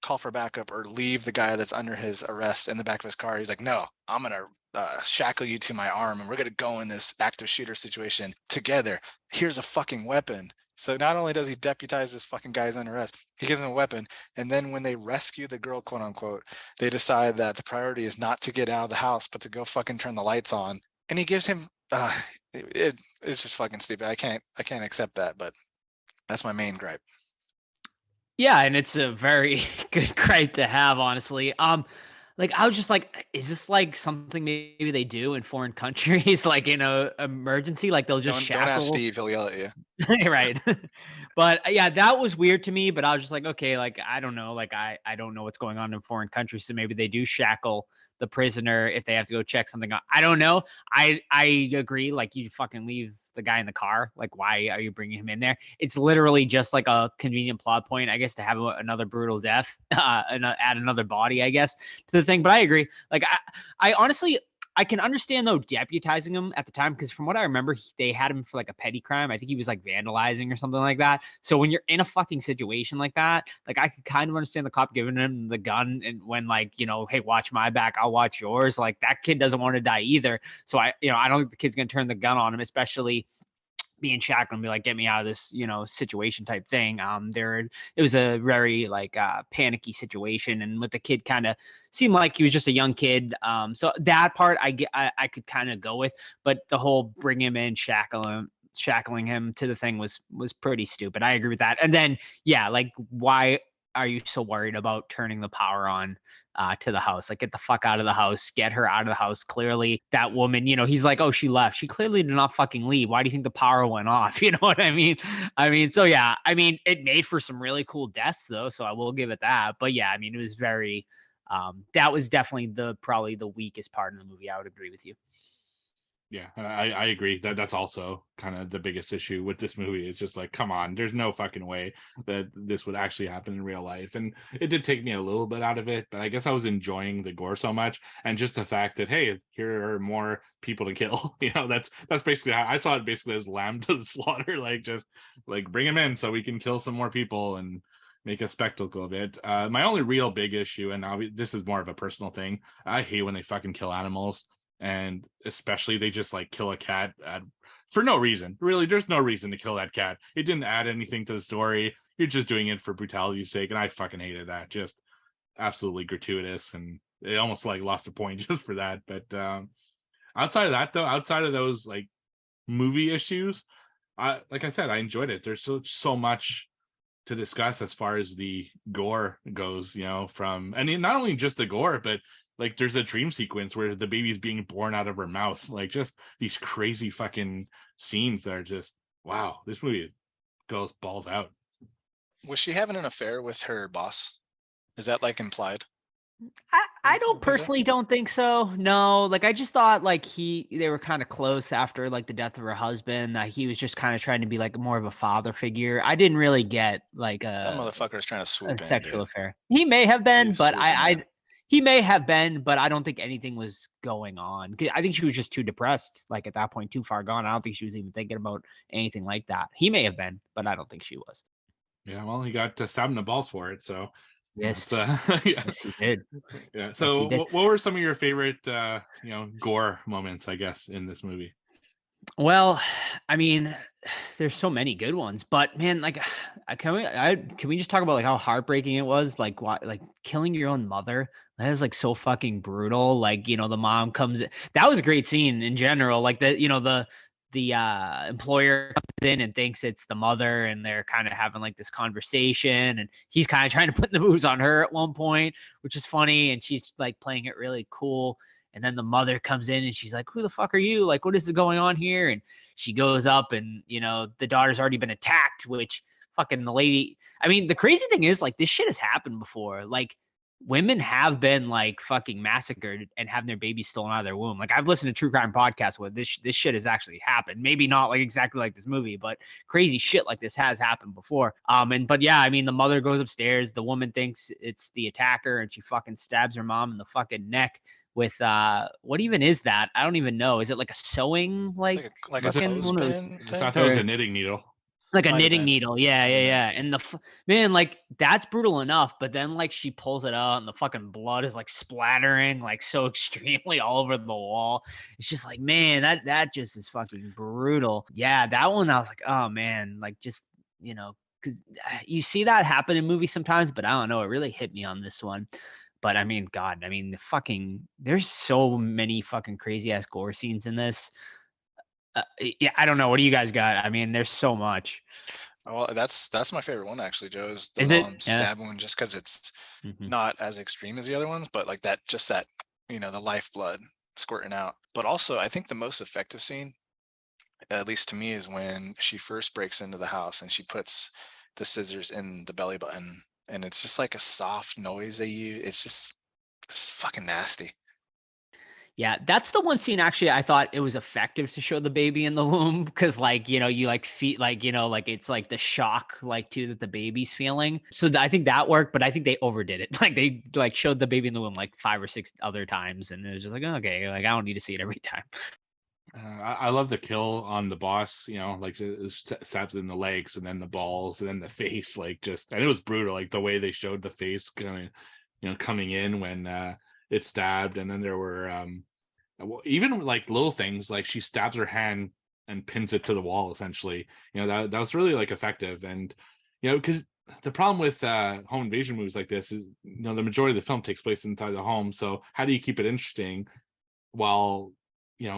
Speaker 2: call for backup or leave the guy that's under his arrest in the back of his car. He's like, no, I'm going to shackle you to my arm and we're going to go in this active shooter situation together. Here's a fucking weapon. So not only does he deputize this fucking guy's under arrest, he gives him a weapon. And then when they rescue the girl, quote unquote, they decide that the priority is not to get out of the house, but to go fucking turn the lights on. And he gives him, it's just fucking stupid. I can't accept that, but that's my main gripe.
Speaker 4: Yeah, and it's a very good gripe to have, honestly. Like I was just like, is this like something maybe they do in foreign countries, like in a emergency, like they'll just
Speaker 2: Don't ask
Speaker 4: shackle.
Speaker 2: Steve, he'll yell at you.
Speaker 4: Right. But yeah, that was weird to me. But I was just like, okay, like I don't know, like I don't know what's going on in foreign countries, so maybe they do shackle the prisoner if they have to go check something out. I don't know. I agree. Like you fucking leave the guy in the car. Like why are you bringing him in there? It's literally just like a convenient plot point, I guess, to have another brutal death and add another body, I guess, to the thing. But I agree. Like I honestly. I can understand though deputizing him at the time because from what I remember, they had him for like a petty crime. I think he was like vandalizing or something like that. So when you're in a fucking situation like that, like I could kind of understand the cop giving him the gun and when like, hey, watch my back, I'll watch yours. Like that kid doesn't want to die either. So I don't think the kid's gonna turn the gun on him, especially being shackled and be like, get me out of this, situation type thing. It was a very like panicky situation, and with the kid kind of seemed like he was just a young kid. So that part I could kind of go with, but the whole bring him in, shackling him to the thing was pretty stupid. I agree with that. And then yeah, like why are you so worried about turning the power on to the house? Like get the fuck out of the house, get her out of the house. Clearly that woman, he's like, oh, she left. She clearly did not fucking leave. Why do you think the power went off? You know what I mean? So yeah, it made for some really cool deaths though. So I will give it that. But yeah, it was very, that was definitely probably the weakest part of the movie. I would agree with you.
Speaker 3: Yeah, I agree. That's also kind of the biggest issue with this movie. It's just like, come on, there's no fucking way that this would actually happen in real life. And it did take me a little bit out of it, but I guess I was enjoying the gore so much, and just the fact that hey, here are more people to kill. That's basically how I saw it. Basically, as lamb to the slaughter. Like just like bring them in so we can kill some more people and make a spectacle of it. My only real big issue, and this is more of a personal thing, I hate when they fucking kill animals. And especially they just like kill a cat for no reason. Really, there's no reason to kill that cat. It didn't add anything to the story. You're just doing it for brutality's sake, and I fucking hated that. Just absolutely gratuitous, and it almost like lost the point just for that. But outside of that, though, outside of those like movie issues, like I said, I enjoyed it. There's so much to discuss as far as the gore goes. And not only just the gore, but like there's a dream sequence where the baby's being born out of her mouth. Like just these crazy fucking scenes that are just, wow, this movie goes balls out.
Speaker 2: Was she having an affair with her boss? Is that like implied?
Speaker 4: I don't personally don't think so. No, like I just thought like they were kind of close after like the death of her husband. He was just kind of trying to be like more of a father figure. I didn't really get like
Speaker 2: that motherfucker is trying to swoop
Speaker 4: a
Speaker 2: in,
Speaker 4: sexual
Speaker 2: dude.
Speaker 4: affair. He may have been,
Speaker 2: He's
Speaker 4: but
Speaker 2: swooping in.
Speaker 4: he may have been, but I don't think anything was going on. I think she was just too depressed, like at that point, too far gone. I don't think she was even thinking about anything like that. He may have been, but I don't think she was.
Speaker 3: Yeah, well, he got stabbed in the balls for it, so
Speaker 4: yes,
Speaker 3: yeah.
Speaker 4: Yes, he did.
Speaker 3: Yeah. So,
Speaker 4: Yes, he did.
Speaker 3: what were some of your favorite, gore moments, I guess, in this movie?
Speaker 4: Well, I mean, there's so many good ones, but man, like, can we just talk about like how heartbreaking it was? Like, what, like killing your own mother? That is like so fucking brutal. Like, the mom comes in. That was a great scene in general. Like the employer comes in and thinks it's the mother, and they're kind of having like this conversation, and he's kind of trying to put the moves on her at one point, which is funny, and she's like playing it really cool. And then the mother comes in and she's like, "Who the fuck are you? Like, what is going on here?" And she goes up, and the daughter's already been attacked, which fucking the lady. I mean, the crazy thing is, like, this shit has happened before. Like, women have been like fucking massacred and having their babies stolen out of their womb. Like, I've listened to true crime podcasts where this shit has actually happened. Maybe not like exactly like this movie, but crazy shit like this has happened before. But yeah, I mean, the mother goes upstairs. The woman thinks it's the attacker, and she fucking stabs her mom in the fucking neck with what even is that? I don't even know. Is it like a sewing
Speaker 2: like a
Speaker 4: fucking one of
Speaker 2: clothespin
Speaker 3: I
Speaker 2: thing?
Speaker 3: thought it was a knitting needle.
Speaker 4: like a
Speaker 2: Might have
Speaker 4: knitting
Speaker 2: been.
Speaker 4: needle? Yeah, yeah,
Speaker 2: Yeah.
Speaker 4: yeah. And man, like that's brutal enough, but then like she pulls it out and the fucking blood is like splattering like so extremely all over the wall. It's just like, man, that just is fucking brutal. Yeah, that one I was like, oh man, like just because you see that happen in movies sometimes, but I don't know, it really hit me on this one. But I mean, God, I mean, there's so many fucking crazy ass gore scenes in this. Yeah, I don't know. What do you guys got? I mean, there's so much.
Speaker 2: Well, that's my favorite one actually, Joe. Is the
Speaker 4: Is it?
Speaker 2: mom
Speaker 4: Yeah.
Speaker 2: stab one, just because it's
Speaker 4: Mhm.
Speaker 2: not as extreme as the other ones, but like that the lifeblood squirting out. But also, I think the most effective scene, at least to me, is when she first breaks into the house and she puts the scissors in the belly button, and it's just like a soft noise they use. It's fucking nasty.
Speaker 4: Yeah, that's the one scene actually I thought it was effective to show the baby in the womb because like, you like feel like, like it's like the shock like too that the baby's feeling. So I think that worked, but I think they overdid it. Like they like showed the baby in the womb like 5 or 6 other times, and it was just like, okay, like I don't need to see it every time.
Speaker 3: I love the kill on the boss, like stabs in the legs and then the balls and then the face, like just, and it was brutal, like the way they showed the face coming in when it stabbed. And then there were even like little things, like she stabs her hand and pins it to the wall, essentially. That was really like effective. And because the problem with home invasion movies like this is the majority of the film takes place inside the home, so how do you keep it interesting while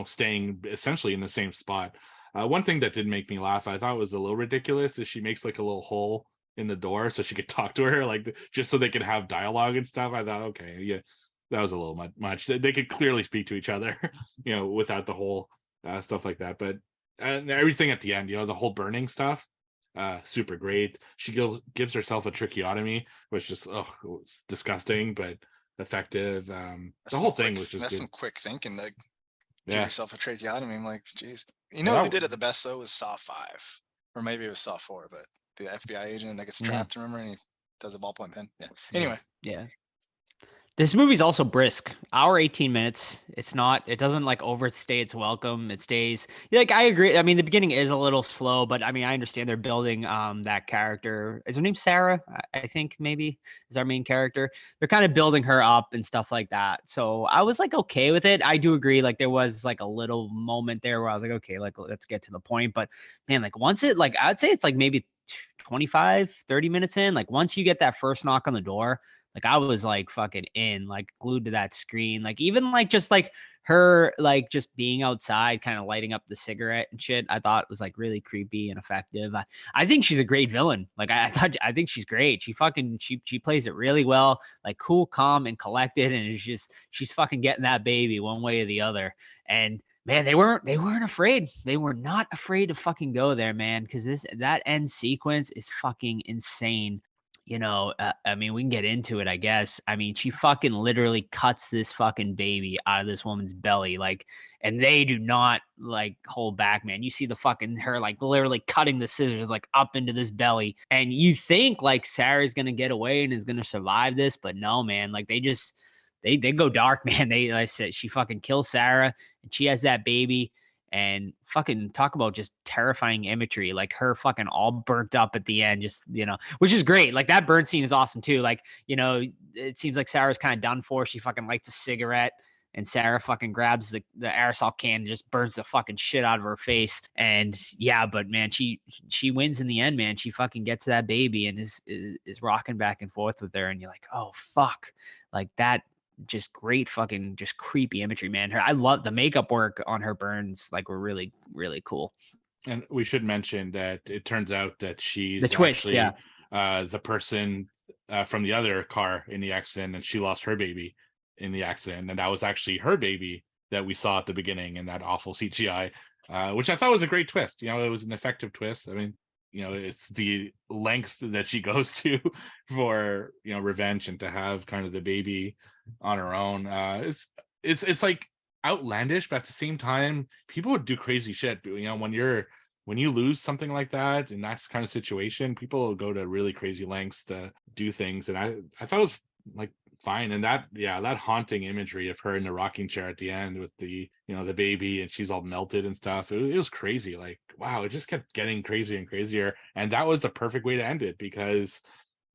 Speaker 3: staying essentially in the same spot? One thing that did make me laugh, I thought was a little ridiculous, is she makes like a little hole in the door so she could talk to her, like just so they could have dialogue and stuff. I thought, okay, yeah, that was a little much. They could clearly speak to each other, without the whole stuff like that. But and everything at the end, the whole burning stuff, super great. She gives herself a tracheotomy, which just it was disgusting but effective. The whole thing was just
Speaker 2: that's
Speaker 3: good.
Speaker 2: some quick thinking. Like, give
Speaker 3: Yeah.
Speaker 2: yourself a tracheotomy. I'm like, geez.
Speaker 3: Yeah.
Speaker 2: Who did it the best though was Saw 5, or maybe it was Saw 4, but the FBI agent that gets trapped, remember, and he does a ballpoint pen. Yeah. Anyway,
Speaker 4: Yeah. This movie's also brisk. Hour 18 minutes. It doesn't like overstay its welcome. It stays. Like I agree. I mean, the beginning is a little slow, but I mean, I understand they're building that character. Is her name Sarah? I think maybe is our main character. They're kind of building her up and stuff like that. So I was like okay with it. I do agree. Like there was like a little moment there where I was like, okay, like let's get to the point. But man, like once it like I'd say it's like maybe 25, 30 minutes in, like once you get that first knock on the door, like I was like fucking in, like glued to that screen. Like even like just like her like just being outside, kind of lighting up the cigarette and shit, I thought was like really creepy and effective. I think she's a great villain. Like I think she's great. She plays it really well, like cool, calm, and collected, and it's just she's fucking getting that baby one way or the other. And man, they weren't afraid. They were not afraid to fucking go there, man, because that end sequence is fucking insane. I mean, we can get into it, I guess. I mean, she fucking literally cuts this fucking baby out of this woman's belly, like, and they do not like hold back, man. You see the fucking her like literally cutting the scissors like up into this belly, and you think like Sarah's gonna get away and is gonna survive this, but no, man. Like they go dark, man. Like I said, she fucking kills Sarah, and she has that baby. And fucking talk about just terrifying imagery, like her fucking all burnt up at the end, just which is great. Like that burn scene is awesome too. Like it seems like Sarah's kind of done for. She fucking lights a cigarette, and Sarah fucking grabs the aerosol can and just burns the fucking shit out of her face. And yeah, but man, she wins in the end, man. She fucking gets that baby and is rocking back and forth with her, and you're like, oh fuck, like that. Just great fucking just creepy imagery, man. I love the makeup work on her burns, like were really, really cool.
Speaker 3: And we should mention that it turns out that she's
Speaker 4: The twist,
Speaker 3: actually
Speaker 4: yeah.
Speaker 3: the person from the other car in the accident, and she lost her baby in the accident, and that was actually her baby that we saw at the beginning in that awful CGI, which I thought was a great twist. You know, it was an effective twist. I mean, you know, it's the length that she goes to for, you know, revenge, and to have kind of the baby on her own. It's like outlandish, but at the same time, people would do crazy shit. You know, when you lose something like that in that kind of situation, people will go to really crazy lengths to do things. And I thought it was like fine. And that haunting imagery of her in the rocking chair at the end with the, you know, the baby, and she's all melted and stuff. It was crazy. Like, wow, it just kept getting crazier and crazier. And that was the perfect way to end it, because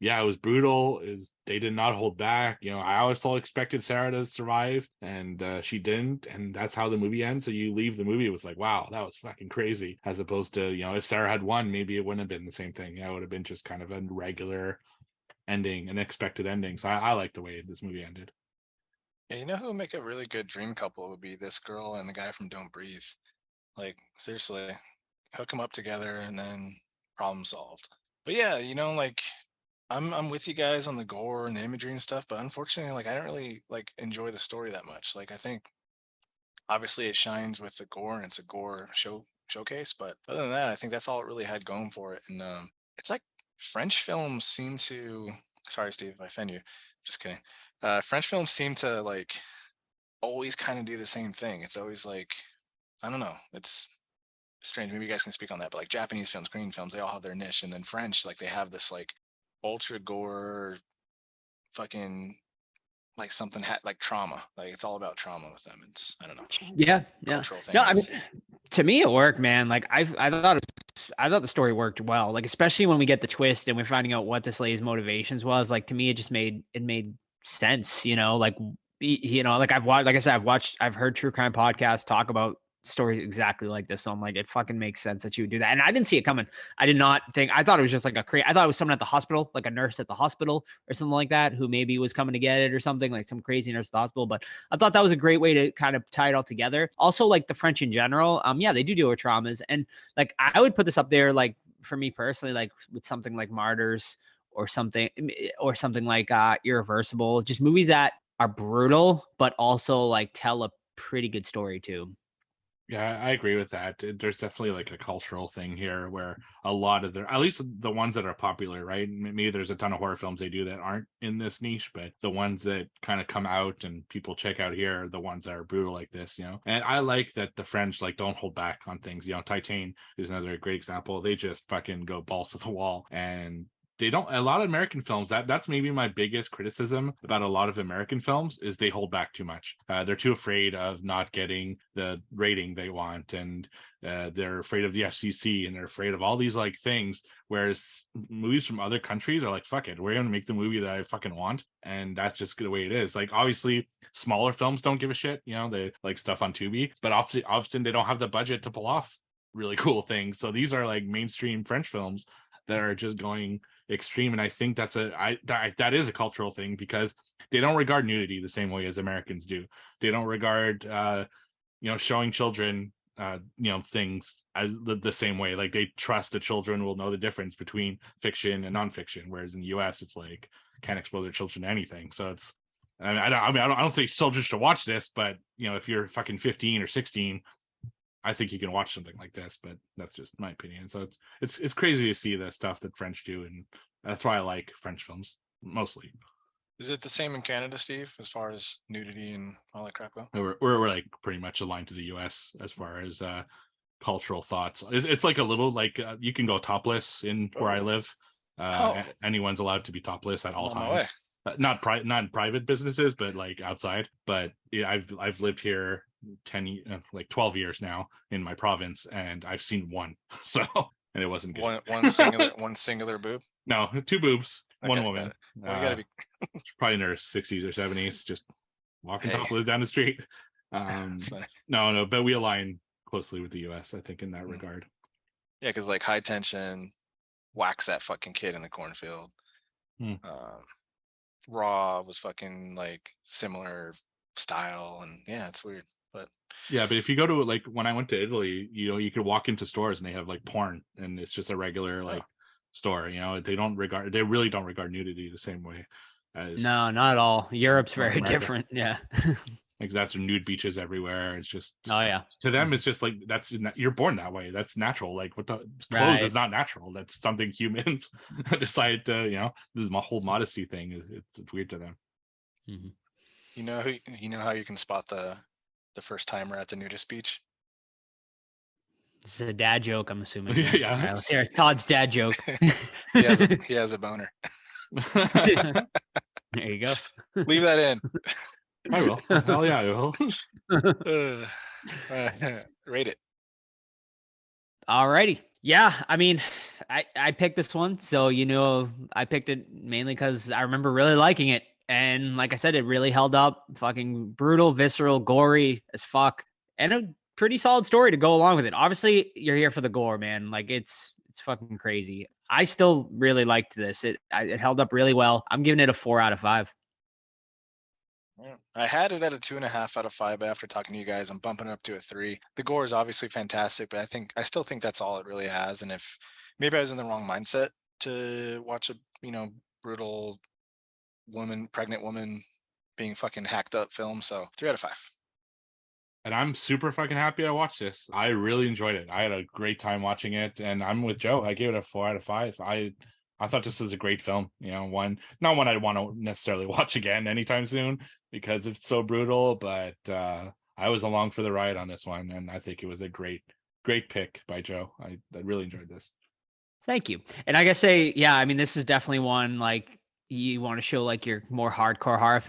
Speaker 3: yeah, it was brutal. They did not hold back. You know, I always expected Sarah to survive, and she didn't, and that's how the movie ends. So you leave the movie with like, wow, that was fucking crazy. As opposed to, you know, if Sarah had won, maybe it wouldn't have been the same thing. You know, it would have been just kind of a regular ending, an expected ending. So I like the way this movie ended.
Speaker 2: Yeah, you know who would make a really good dream couple would be this girl and the guy from Don't Breathe. Like, seriously, hook them up together and then problem solved. But yeah, you know, like I'm with you guys on the gore and the imagery and stuff, but unfortunately, like I don't really like enjoy the story that much. Like I think obviously it shines with the gore and it's a gore showcase, but other than that, I think that's all it really had going for it. And it's like French films seem to, sorry Steve if I offend you, just kidding. French films seem to like always kind of do the same thing. It's always like, I don't know, it's strange. Maybe you guys can speak on that, but like Japanese films, Korean films, they all have their niche, and then French, like they have this like ultra gore fucking like something like trauma, like it's all about trauma with them. It's, I don't know,
Speaker 4: Yeah.
Speaker 2: cultural thing.
Speaker 4: No, I mean, to me it worked, man. Like I thought the story worked well, like especially when we get the twist and we're finding out what this lady's motivations was. Like to me it just made sense, you know, like you know, like I've heard true crime podcasts talk about stories exactly like this. So I'm like, it fucking makes sense that you would do that. And I didn't see it coming. I thought it was just like I thought it was someone at the hospital, like a nurse at the hospital or something like that, who maybe was coming to get it or something, like some crazy nurse at the hospital. But I thought that was a great way to kind of tie it all together. Also, like the French in general, yeah, they do deal with traumas. And like, I would put this up there, like for me personally, like with something like Martyrs or something like Irreversible, just movies that are brutal, but also like tell a pretty good story too.
Speaker 3: Yeah, I agree with that. There's definitely like a cultural thing here where a lot of at least the ones that are popular, right? Maybe there's a ton of horror films they do that aren't in this niche, but the ones that kind of come out and people check out here are the ones that are brutal like this, you know? And I like that the French like don't hold back on things. You know, Titane is another great example. They just fucking go balls to the wall, and they don't. A lot of American films, that's maybe my biggest criticism about a lot of American films, is they hold back too much. They're too afraid of not getting the rating they want, and they're afraid of the FCC, and they're afraid of all these like things, whereas movies from other countries are like, fuck it, we're gonna make the movie that I fucking want. And that's just the way it is. Like obviously smaller films don't give a shit, you know, they like stuff on Tubi, but often they don't have the budget to pull off really cool things. So these are like mainstream French films that are just going extreme. And I think that is a cultural thing, because they don't regard nudity the same way as Americans do. They don't regard you know, showing children you know, things as the same way. Like they trust that children will know the difference between fiction and nonfiction, whereas in the US it's like can't expose their children to anything. So it's, I don't think children should watch this, but you know, if you're fucking 15 or 16, I think you can watch something like this. But that's just my opinion. So it's crazy to see the stuff that French do, and that's why I like French films mostly.
Speaker 2: Is it the same in Canada, Steve, as far as nudity and all that crap go?
Speaker 3: We're like pretty much aligned to the US as far as cultural thoughts. It's like a little like you can go topless in where I live. Anyone's allowed to be topless at all times. Not in private businesses, but like outside. But yeah, I've lived here 12 years now in my province, and I've seen one. So, and it wasn't good.
Speaker 2: One singular boob.
Speaker 3: No, two boobs, one
Speaker 2: Okay,
Speaker 3: woman.
Speaker 2: Well, you gotta be
Speaker 3: probably in her 60s or 70s. Just walking
Speaker 2: Hey.
Speaker 3: topless down the street.
Speaker 2: That's funny.
Speaker 3: No, but we align closely with the US, I think, in that
Speaker 2: Mm.
Speaker 3: regard.
Speaker 2: Yeah, because like High Tension whacks that fucking kid in the cornfield.
Speaker 3: Hmm.
Speaker 2: Raw was fucking like similar style, and yeah, it's weird. But
Speaker 3: Yeah, but if you go to like when I went to Italy, you could walk into stores and they have like porn, and it's just a regular like store. They really don't regard nudity the same way as
Speaker 4: No, not at all. Europe's
Speaker 3: North
Speaker 4: very
Speaker 3: America.
Speaker 4: different. Yeah.
Speaker 3: Like that's nude beaches everywhere. It's just
Speaker 4: Oh, yeah.
Speaker 3: to them it's just like you're born that way. That's natural. Like what the clothes
Speaker 4: Right.
Speaker 3: is not natural. That's something humans decide to this is my whole modesty thing. It's weird to them.
Speaker 4: Mhm.
Speaker 2: you know how you can spot the first timer at the nudist beach?
Speaker 4: This is a dad joke, I'm assuming.
Speaker 3: Yeah.
Speaker 4: All right, let's hear Todd's dad joke.
Speaker 2: He has a boner.
Speaker 4: There you go.
Speaker 2: Leave that in.
Speaker 3: I will. Hell yeah, I will.
Speaker 2: Rate it.
Speaker 4: Alrighty. Yeah, I mean, I picked this one, so I picked it mainly because I remember really liking it, and like I said, it really held up. Fucking brutal, visceral, gory as fuck, and a pretty solid story to go along with it. Obviously, you're here for the gore, man. Like it's fucking crazy. I still really liked this. It held up really well. I'm giving it a 4 out of 5.
Speaker 2: Yeah. I had it at a 2.5 out of 5, but after talking to you guys, I'm bumping it up to a 3. The gore is obviously fantastic, but I still think that's all it really has. And if maybe I was in the wrong mindset to watch a brutal pregnant woman being fucking hacked up film, so 3 out of 5.
Speaker 3: And I'm super fucking happy I watched this. I really enjoyed it. I had a great time watching it, and I'm with Joe. I gave it a 4 out of 5. I thought this was a great film. Not one I want to necessarily watch again anytime soon because it's so brutal. But I was along for the ride on this one, and I think it was a great pick by Joe. I really enjoyed this.
Speaker 4: Thank you. And I gotta say, yeah, I mean, this is definitely one like you want to show like your more hardcore horror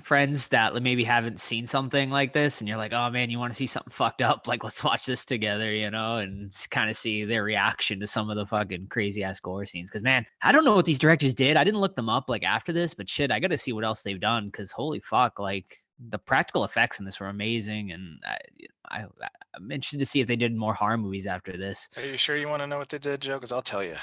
Speaker 4: friends that maybe haven't seen something like this, and you're like, oh man, you want to see something fucked up? Like, let's watch this together, and kind of see their reaction to some of the fucking crazy ass gore scenes. Because man, I don't know what these directors did. I didn't look them up like after this, but shit, I got to see what else they've done. Because holy fuck, like the practical effects in this were amazing, and I'm interested to see if they did more horror movies after this.
Speaker 2: Are you sure you want to know what they did, Joe? Because I'll tell you.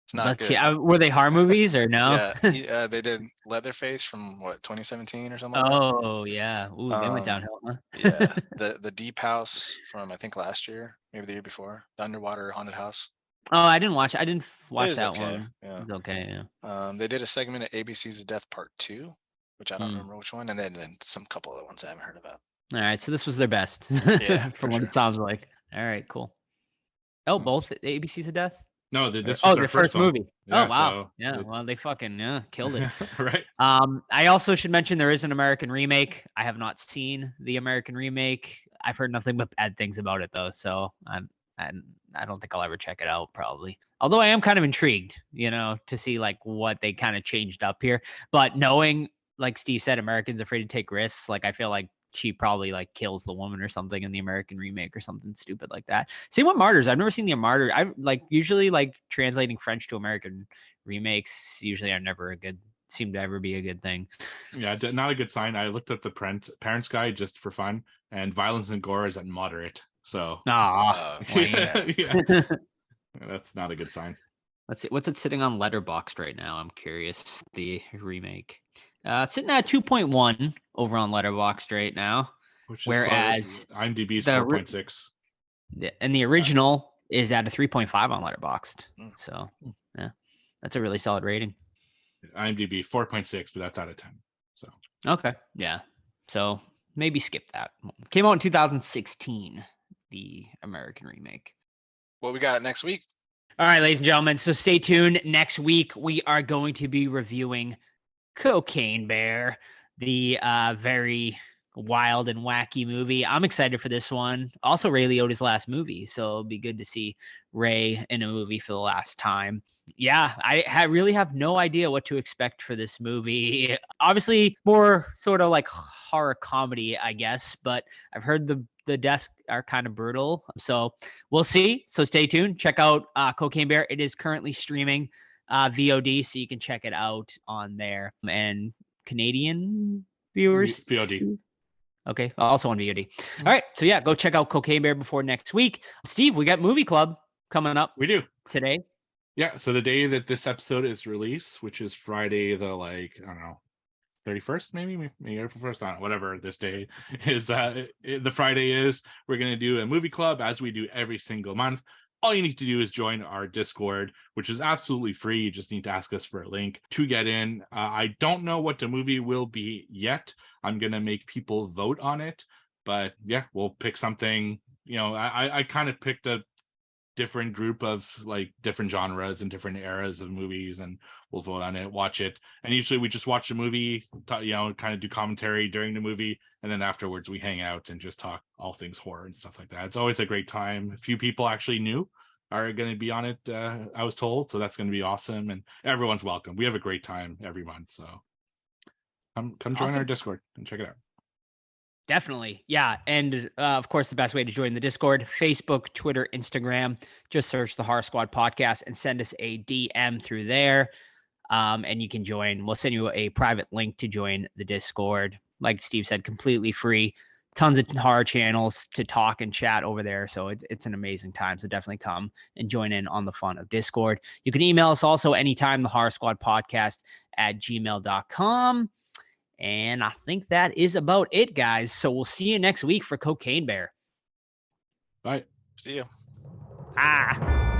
Speaker 2: It's not
Speaker 4: Let's
Speaker 2: good.
Speaker 4: see. Were they horror movies or no?
Speaker 2: Yeah, they did Leatherface from 2017 or something. Like
Speaker 4: Oh yeah, ooh, they went downhill, huh?
Speaker 2: Yeah, the Deep House from I think last year, maybe the year before, the underwater haunted house.
Speaker 4: Oh, I didn't watch
Speaker 2: It
Speaker 4: that
Speaker 2: okay,
Speaker 4: one.
Speaker 2: yeah.
Speaker 4: It's okay, yeah.
Speaker 2: They did a segment at ABC's of Death Part 2, which I don't remember which one, and then some couple other ones I haven't heard about.
Speaker 4: All right, so this was their best.
Speaker 2: Yeah, for
Speaker 4: from what
Speaker 2: sure.
Speaker 4: it sounds like. All right, cool. Oh, both ABCs of Death?
Speaker 3: No, this was
Speaker 4: their
Speaker 3: their
Speaker 4: first
Speaker 3: film.
Speaker 4: movie.
Speaker 3: Yeah,
Speaker 4: Oh wow.
Speaker 3: so
Speaker 4: Yeah, well they fucking killed it.
Speaker 3: Right.
Speaker 4: I also should mention there is an American remake. I have not seen the American remake. I've heard nothing but bad things about it though, so I don't think I'll ever check it out probably. Although I am kind of intrigued, to see like what they kind of changed up here. But knowing, like Steve said, Americans afraid to take risks, like I feel like she probably like kills the woman or something in the American remake or something stupid like that. Same with Martyrs. I've never seen the Martyr. I like usually like translating French to American remakes usually seem to ever be a good thing.
Speaker 3: Yeah, not a good sign. I looked up the parents guide just for fun, and violence and gore is at moderate. So yeah, that's not a good sign.
Speaker 4: Let's see, what's it sitting on Letterboxd right now? I'm curious. The remake, it's sitting at 2.1 over on Letterboxd right now, whereas
Speaker 3: IMDb's 4.6,
Speaker 4: and the original is at a 3.5 on Letterboxd. So yeah, that's a really solid rating.
Speaker 3: IMDb 4.6, but that's out of 10. So
Speaker 4: okay, yeah. So maybe skip that. Came out in 2016, the American remake.
Speaker 2: What we got next week?
Speaker 4: All right, ladies and gentlemen. So stay tuned. Next week we are going to be reviewing Cocaine Bear, the very wild and wacky movie. I'm excited for this one. Also, Ray Liotta's last movie, so it'll be good to see Ray in a movie for the last time. Yeah, I really have no idea what to expect for this movie. Obviously, more sort of like horror comedy, I guess, but I've heard the deaths are kind of brutal, so we'll see. So stay tuned. Check out Cocaine Bear. It is currently streaming VOD, so you can check it out on there. And Canadian viewers?
Speaker 3: VOD.
Speaker 4: Okay, also on VOD. All right, so yeah, go check out Cocaine Bear before next week. Steve, we got Movie Club coming up
Speaker 3: We do.
Speaker 4: today.
Speaker 3: Yeah, so the day that this episode is released, which is Friday the I don't know, 31st, maybe April 1st, I don't know, whatever this day is, the Friday is, we're going to do a movie club as we do every single month. All you need to do is join our Discord, which is absolutely free. You just need to ask us for a link to get in. I don't know what the movie will be yet. I'm going to make people vote on it, but yeah, we'll pick something. I kind of picked a different group of like different genres and different eras of movies, and we'll vote on it, watch it, and usually we just watch the movie, kind of do commentary during the movie, and then afterwards we hang out and just talk all things horror and stuff like that. It's always a great time. A few people actually new are going to be on it, I was told, so that's going to be awesome, and everyone's welcome. We have a great time every month, so come join
Speaker 4: Awesome.
Speaker 3: our Discord and check it out.
Speaker 4: Definitely. Yeah. And of course, the best way to join the Discord, Facebook, Twitter, Instagram, just search the Horror Squad podcast and send us a DM through there. And you can join. We'll send you a private link to join the Discord. Like Steve said, completely free. Tons of horror channels to talk and chat over there. So it's an amazing time. So definitely come and join in on the fun of Discord. You can email us also anytime, the Horror Squad podcast @gmail.com. And I think that is about it, guys. So we'll see you next week for Cocaine Bear.
Speaker 3: Bye.
Speaker 2: See you.
Speaker 4: Ah.